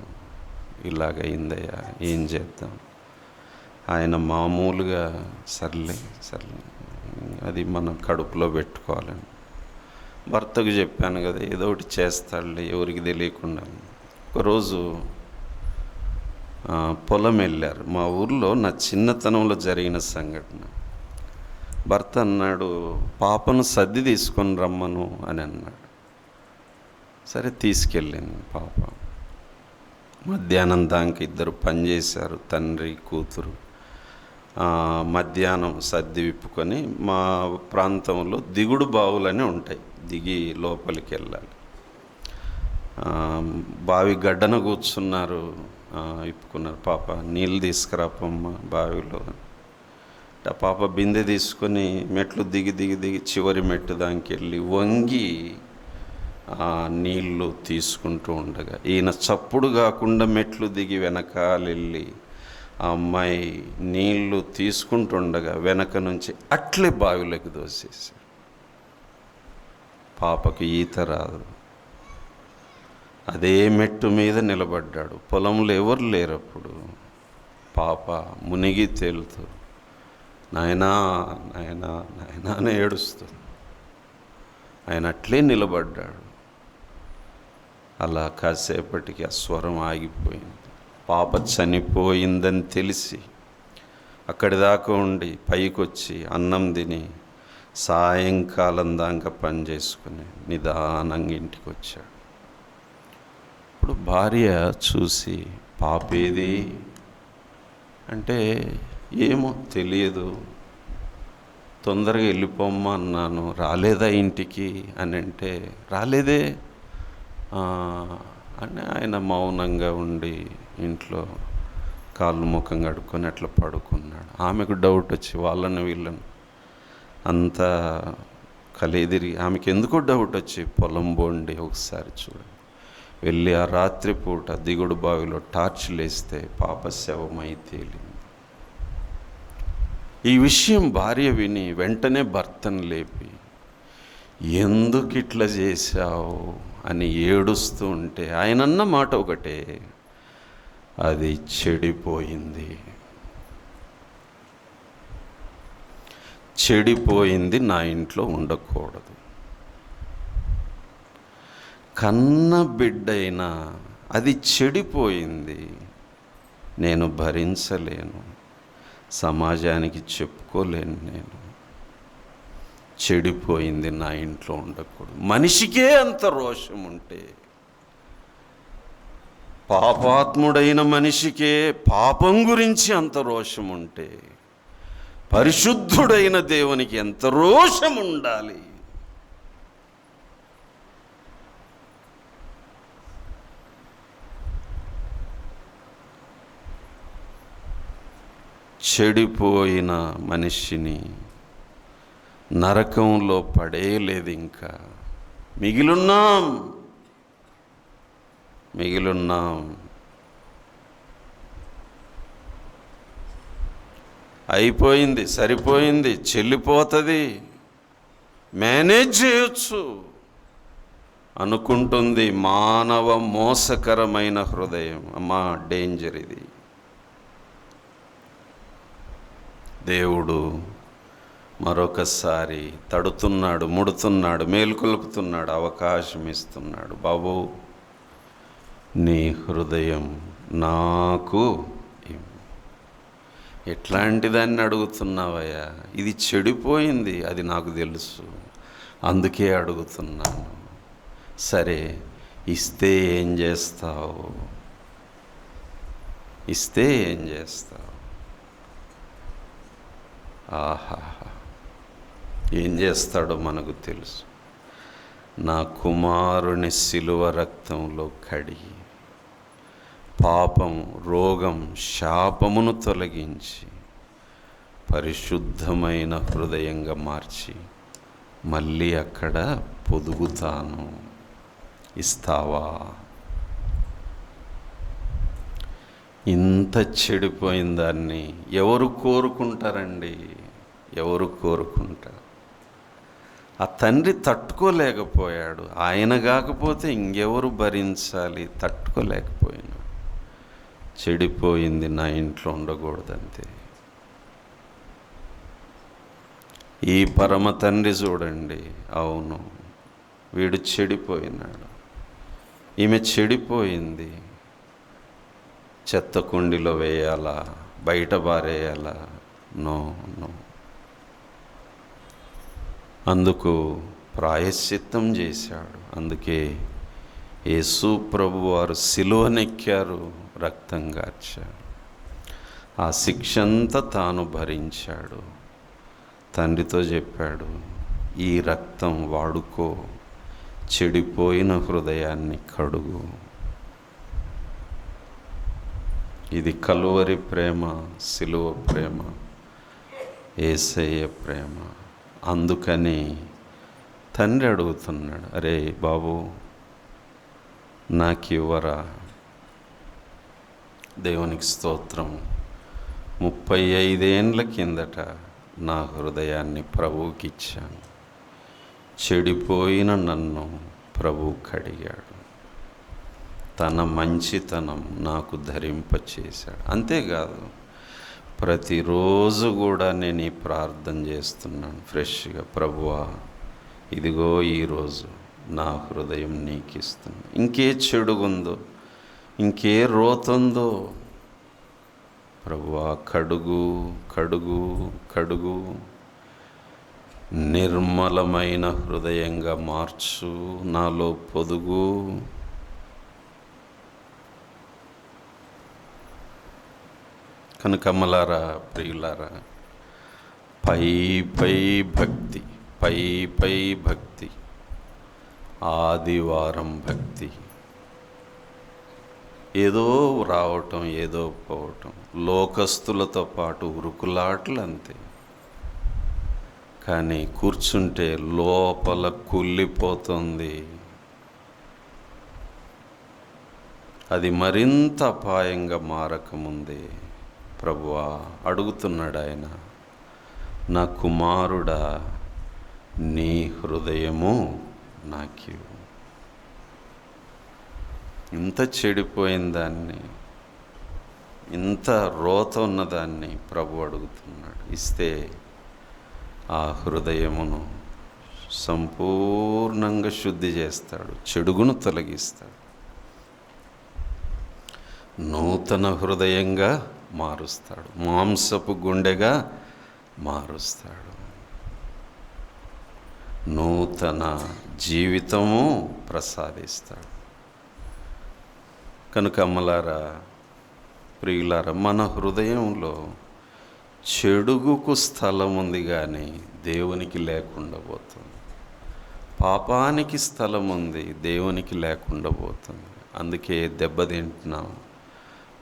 ఇలాగైందయ్యా, ఏం చేద్దాం? ఆయన మామూలుగా సర్లే అది మనం కడుపులో పెట్టుకోవాలని భర్తకు చెప్పాను కదా, ఏదో ఒకటి చేస్తాడులే, ఎవరికి తెలియకుండా. ఒకరోజు పొలం వెళ్ళారు. మా ఊర్లో నా చిన్నతనంలో జరిగిన సంఘటన. భర్త అన్నాడు, పాపను సర్ది తీసుకొని రమ్మను అని అన్నాడు. సరే, తీసుకెళ్ళింది పాప. మధ్యాహ్నం దాకా ఇద్దరు పనిచేశారు, తండ్రి కూతురు. మధ్యాహ్నం సర్ది విప్పుకొని, మా ప్రాంతంలో దిగుడు బావులని ఉంటాయి, దిగి లోపలికి వెళ్ళాలి. బావి గడ్డన కూర్చున్నారు, ఇప్పుకున్నారు. పాప, నీళ్ళు తీసుకురాపమ్మ బావిలో. ఆ పాప బిందె తీసుకొని మెట్లు దిగి చివరి మెట్టు దానికి వెళ్ళి వంగి నీళ్ళు తీసుకుంటూ ఉండగా, ఈయన చప్పుడు కాకుండా మెట్లు దిగి వెనకాలెళ్ళి ఆ అమ్మాయి నీళ్లు తీసుకుంటుండగా వెనక నుంచి అట్లే బావిలోకి దోసేసాడు. పాపకి ఈత రాదు. అదే మెట్టు మీద నిలబడ్డాడు. పొలంలో ఎవరు లేరప్పుడు. పాప మునిగి తేలుతూ నాయనా నాయనా నాయనా అని ఏడుస్తుంది. ఆయన అట్లే నిలబడ్డాడు. అలా కాసేపటికి ఆ స్వరం ఆగిపోయింది. పాప చనిపోయిందని తెలిసి అక్కడి దాకా ఉండి పైకొచ్చి అన్నం తిని సాయంకాలం దాకా పని చేసుకుని నిదానంగా ఇంటికి వచ్చాడు. ఇప్పుడు భార్య చూసి, పాపేది అంటే, ఏమో తెలియదు, తొందరగా వెళ్ళిపోమ్మా అన్నాను, రాలేదా ఇంటికి అని అంటే, రాలేదే అని ఆయన మౌనంగా ఉండి ఇంట్లో కాళ్ళు ముఖం కడుక్కొని అట్లా పడుకున్నాడు. ఆమెకు డౌట్ వచ్చి వాళ్ళని వీళ్ళని అంతా కలిదిరి, ఆమెకి ఎందుకో డౌట్ వచ్చి పొలం బోండి ఒకసారి చూడండి వెళ్ళి ఆ రాత్రిపూట దిగుడు బావిలో టార్చ్ లేస్తే పాప శవమై తేలింది. ఈ విషయం భార్య విని వెంటనే భర్తను లేపి, ఎందుకు ఇట్లా చేశావు అని ఏడుస్తూ ఉంటే ఆయన అన్న మాట ఒకటే, అది చెడిపోయింది. చెడిపోయింది నా ఇంట్లో ఉండకూడదు. కన్న బిడ్డైనా అది చెడిపోయింది, నేను భరించలేను, సమాజానికి చెప్పుకోలేను. నేను చెడిపోయింది నా ఇంట్లో ఉండకూడదు. మనిషికే అంత రోషం ఉంటే, పాపాత్ముడైన మనిషికే పాపం గురించి అంత రోషం ఉంటే, పరిశుద్ధుడైన దేవునికి ఎంత రోషం ఉండాలి. చెడిపోయిన మనిషిని నరకంలో పడేయలేదు. ఇంకా మిగిలున్నాం. అయిపోయింది, సరిపోయింది, చెల్లిపోతుంది, మేనేజ్ చేయొచ్చు అనుకుంటుంది మానవ మోసకరమైన హృదయం. అమ్మా, డేంజర్ ఇది. దేవుడు మరొకసారి తడుతున్నాడు, ముడుతున్నాడు, మేలుకొలుపుతున్నాడు, అవకాశం ఇస్తున్నాడు. బాబు, నీ హృదయం నాకు ఇవ్వు. ఎట్లాంటి దాన్ని అడుగుతున్నావయ్యా? ఇది చెడిపోయింది, అది నాకు తెలుసు, అందుకే అడుగుతున్నాను. సరే, ఇస్తే ఏం చేస్తావు? ఆహా, ఏం చేస్తాడో మనకు తెలుసు. నా కుమారుని శిలువ రక్తంలో కడిగి, పాపం, రోగం, శాపమును తొలగించి, పరిశుద్ధమైన హృదయంగా మార్చి మళ్ళీ అక్కడ పొదుగుతాను. ఇస్తావా? ఇంత చెడిపోయిన దాన్ని ఎవరు కోరుకుంటారండి? ఎవరు కోరుకుంటారు? ఆ తండ్రి తట్టుకోలేకపోయాడు. ఆయన కాకపోతే ఇంకెవరు భరించాలి? తట్టుకోలేకపోయినా. చెడిపోయింది నా ఇంట్లో ఉండకూడదంతే. ఈ పరమ తండ్రి చూడండి, అవును, వీడు చెడిపోయినాడు, ఈమె చెడిపోయింది. చెత్త కుండిలో వేయాలా? బయట బారేయాలా? నో. అందుకు ప్రాయశ్చిత్తం చేశాడు. అందుకే యేసు ప్రభు వారు సిలువనెక్కారు, రక్తం గార్చారు. ఆ శిక్ష అంతా తాను భరించాడు. తండ్రితో చెప్పాడు, ఈ రక్తం వాడుకో, చెడిపోయిన హృదయాన్ని కడుగు. ఇది కలువరి ప్రేమ, సిలువ ప్రేమ, యేసయ్య ప్రేమ. అందుకని తండ్రి అడుగుతున్నాడు, అరే బాబు, నాకు ఇవ్వరా? దేవునికి స్తోత్రం. 35 ఏండ్ల కిందట నా హృదయాన్ని ప్రభువుకి ఇచ్చాను. చెడిపోయిన నన్ను ప్రభువు కడిగాడు. తన మంచితనం నాకు ధరింపచేశాడు. అంతేకాదు, ప్రతిరోజు కూడా నేను ఈ ప్రార్థన చేస్తున్నాను ఫ్రెష్గా. ప్రభువా, ఇదిగో ఈరోజు నా హృదయం నీకు ఇస్తున్నాను. ఇంకే చెడుగుందో, ఇంకే రోతుందో ప్రభువా, కడుగు కడుగు కడుగు, నిర్మలమైన హృదయంగా మార్చు, నాలో పొదుగు. కనుకమ్మలారా, ప్రియులారా, పై భక్తి, ఆదివారం భక్తి, ఏదో రావటం, ఏదో పోవటం, లోకస్తులతో పాటు ఉరుకులాటలు అంతే. కానీ కూర్చుంటే లోపల కుళ్ళిపోతుంది. అది మరింత అపాయంగా మారకముందే ప్రభువా అడుగుతున్నాడు ఆయన, నా కుమారుడా, నీ హృదయము నాకివ్వు. ఇంత చెడిపోయిన దాన్ని ఇంత రోత ఉన్నదాన్ని ప్రభు అడుగుతున్నాడు. ఇస్తే ఆ హృదయమును సంపూర్ణంగా శుద్ధి చేస్తాడు, చెడుగును తొలగిస్తాడు, నూతన హృదయంగా మారుస్తాడు, మాంసపు గుండెగా మారుస్తాడు, నూతన జీవితము ప్రసాదిస్తాడు. కనుక అమ్మలారా, ప్రియులారా, మన హృదయంలో చెడుగుకు స్థలం ఉంది కానీ దేవునికి లేకుండా పోతుంది. పాపానికి స్థలం ఉంది, దేవునికి లేకుండా పోతుంది. అందుకే దెబ్బతింటున్నాం.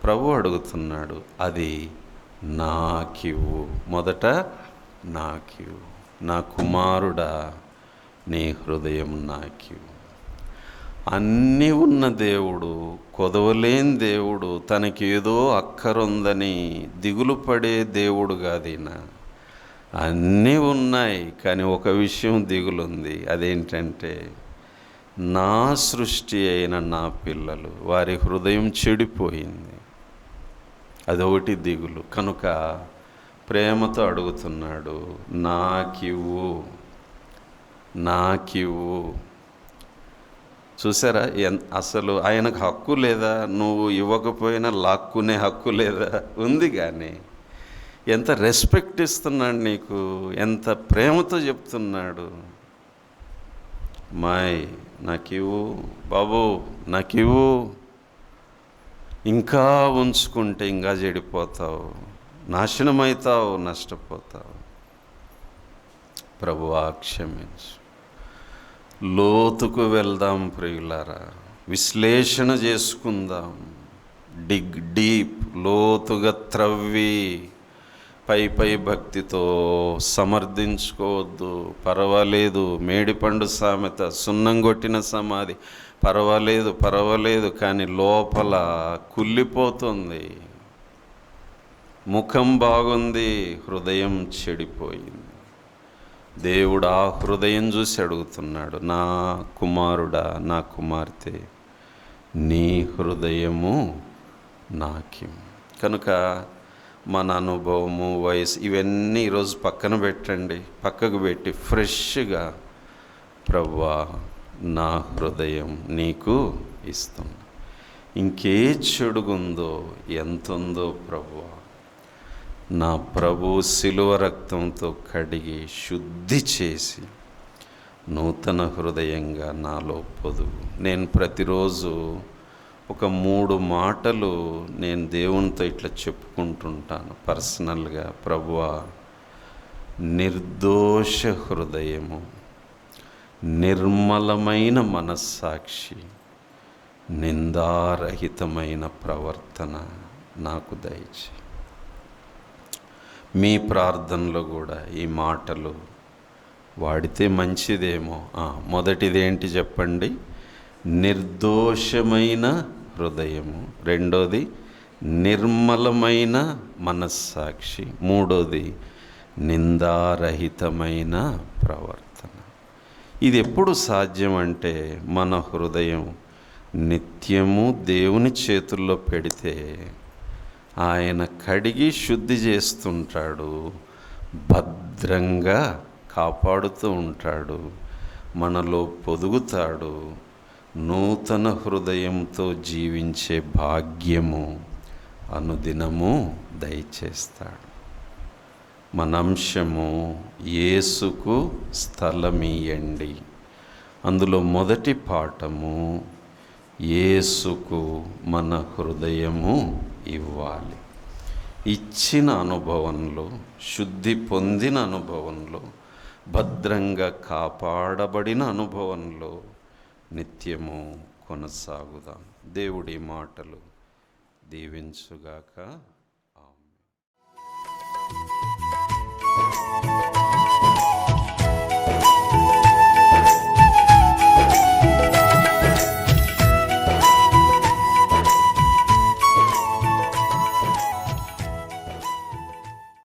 ప్రభు అడుగుతున్నాడు, అది నాకివ్వు, మొదట నాకివ్వు. నా కుమారుడా, నీ హృదయం నాకివ్వు. అన్నీ ఉన్న దేవుడు, కొదవలేని దేవుడు, తనకేదో అక్కరుందని దిగులు పడే దేవుడు కాదీన. అన్నీ ఉన్నాయి, కానీ ఒక విషయం దిగులుంది. అదేంటంటే, నా సృష్టి అయిన నా పిల్లలు, వారి హృదయం చెడిపోయింది. అదొకటి దిగులు. కనుక ప్రేమతో అడుగుతున్నాడు, నాకివ్వు, నాకివ్వు. చూసారా, అసలు ఆయనకు హక్కు లేదా? నువ్వు ఇవ్వకపోయినా లాక్కునే హక్కు లేదా? ఉంది. కానీ ఎంత రెస్పెక్ట్ ఇస్తున్నాడు నీకు, ఎంత ప్రేమతో చెప్తున్నాడు. మాయ్, నాకివ్వు బాబు, నాకివ్వు. ఇంకా ఉంచుకుంటే ఇంకా చెడిపోతావు, నాశనమవుతావు, నష్టపోతావు. ప్రభువా క్షమించు. లోతుకు వెళ్దాం ప్రియులారా, విశ్లేషణ చేసుకుందాం. డిగ్ డీప్, లోతుగా త్రవ్వి, పై భక్తితో సమర్థించుకోవద్దు. పర్వాలేదు, మేడిపండు సామెత, సున్నం కొట్టిన సమాధి, పర్వాలేదు, కానీ లోపల కుళ్ళిపోతుంది. ముఖం బాగుంది, హృదయం చెడిపోయింది. దేవుడు ఆ హృదయం చూసి అడుగుతున్నాడు, నా కుమారుడా, నా కుమార్తె, నీ హృదయము నాకిం. కనుక మన అనుభవము, వయసు, ఇవన్నీ ఈరోజు పక్కన పెట్టండి. పక్కకు పెట్టి ఫ్రెష్గా, ప్రభువా, నా హృదయం నీకు ఇస్తున్నా. ఇంకే చెడుగుందో, ఎంతుందో ప్రభువా, నా ప్రభు శిలువ రక్తంతో కడిగి శుద్ధి చేసి నూతన హృదయంగా నాలో పొదుగు. నేను ప్రతిరోజు ఒక 3 మాటలు నేను దేవునితో ఇట్లా చెప్పుకుంటుంటాను పర్సనల్గా. ప్రభువా, నిర్దోష హృదయము, నిర్మలమైన మనస్సాక్షి, నిందారహితమైన ప్రవర్తన నాకు దయచేయి. మీ ప్రార్థనలో కూడా ఈ మాటలు వాడితే మంచిదేమో. మొదటిదేంటి చెప్పండి? నిర్దోషమైన హృదయము. రెండోది నిర్మలమైన మనస్సాక్షి. మూడోది నిందారహితమైన ప్రవర్తన. ఇది ఎప్పుడు సాధ్యం అంటే, మన హృదయం నిత్యము దేవుని చేతుల్లో పెడితే ఆయన కడిగి శుద్ధి చేస్తుంటాడు, భద్రంగా కాపాడుతూ ఉంటాడు, మనలో పొదుగుతాడు, నూతన హృదయంతో జీవించే భాగ్యము అనుదినము దయచేస్తాడు. మన అంశము యేసుకు స్థలమియండి. అందులో మొదటి పాఠము, యేసుకు మన హృదయము ఇవ్వాలి. ఇచ్చిన అనుభవంలో, శుద్ధి పొందిన అనుభవంలో, భద్రంగా కాపాడబడిన అనుభవంలో నిత్యము కొనసాగుదాం. దేవుడి మాటలు దీవించుగాక.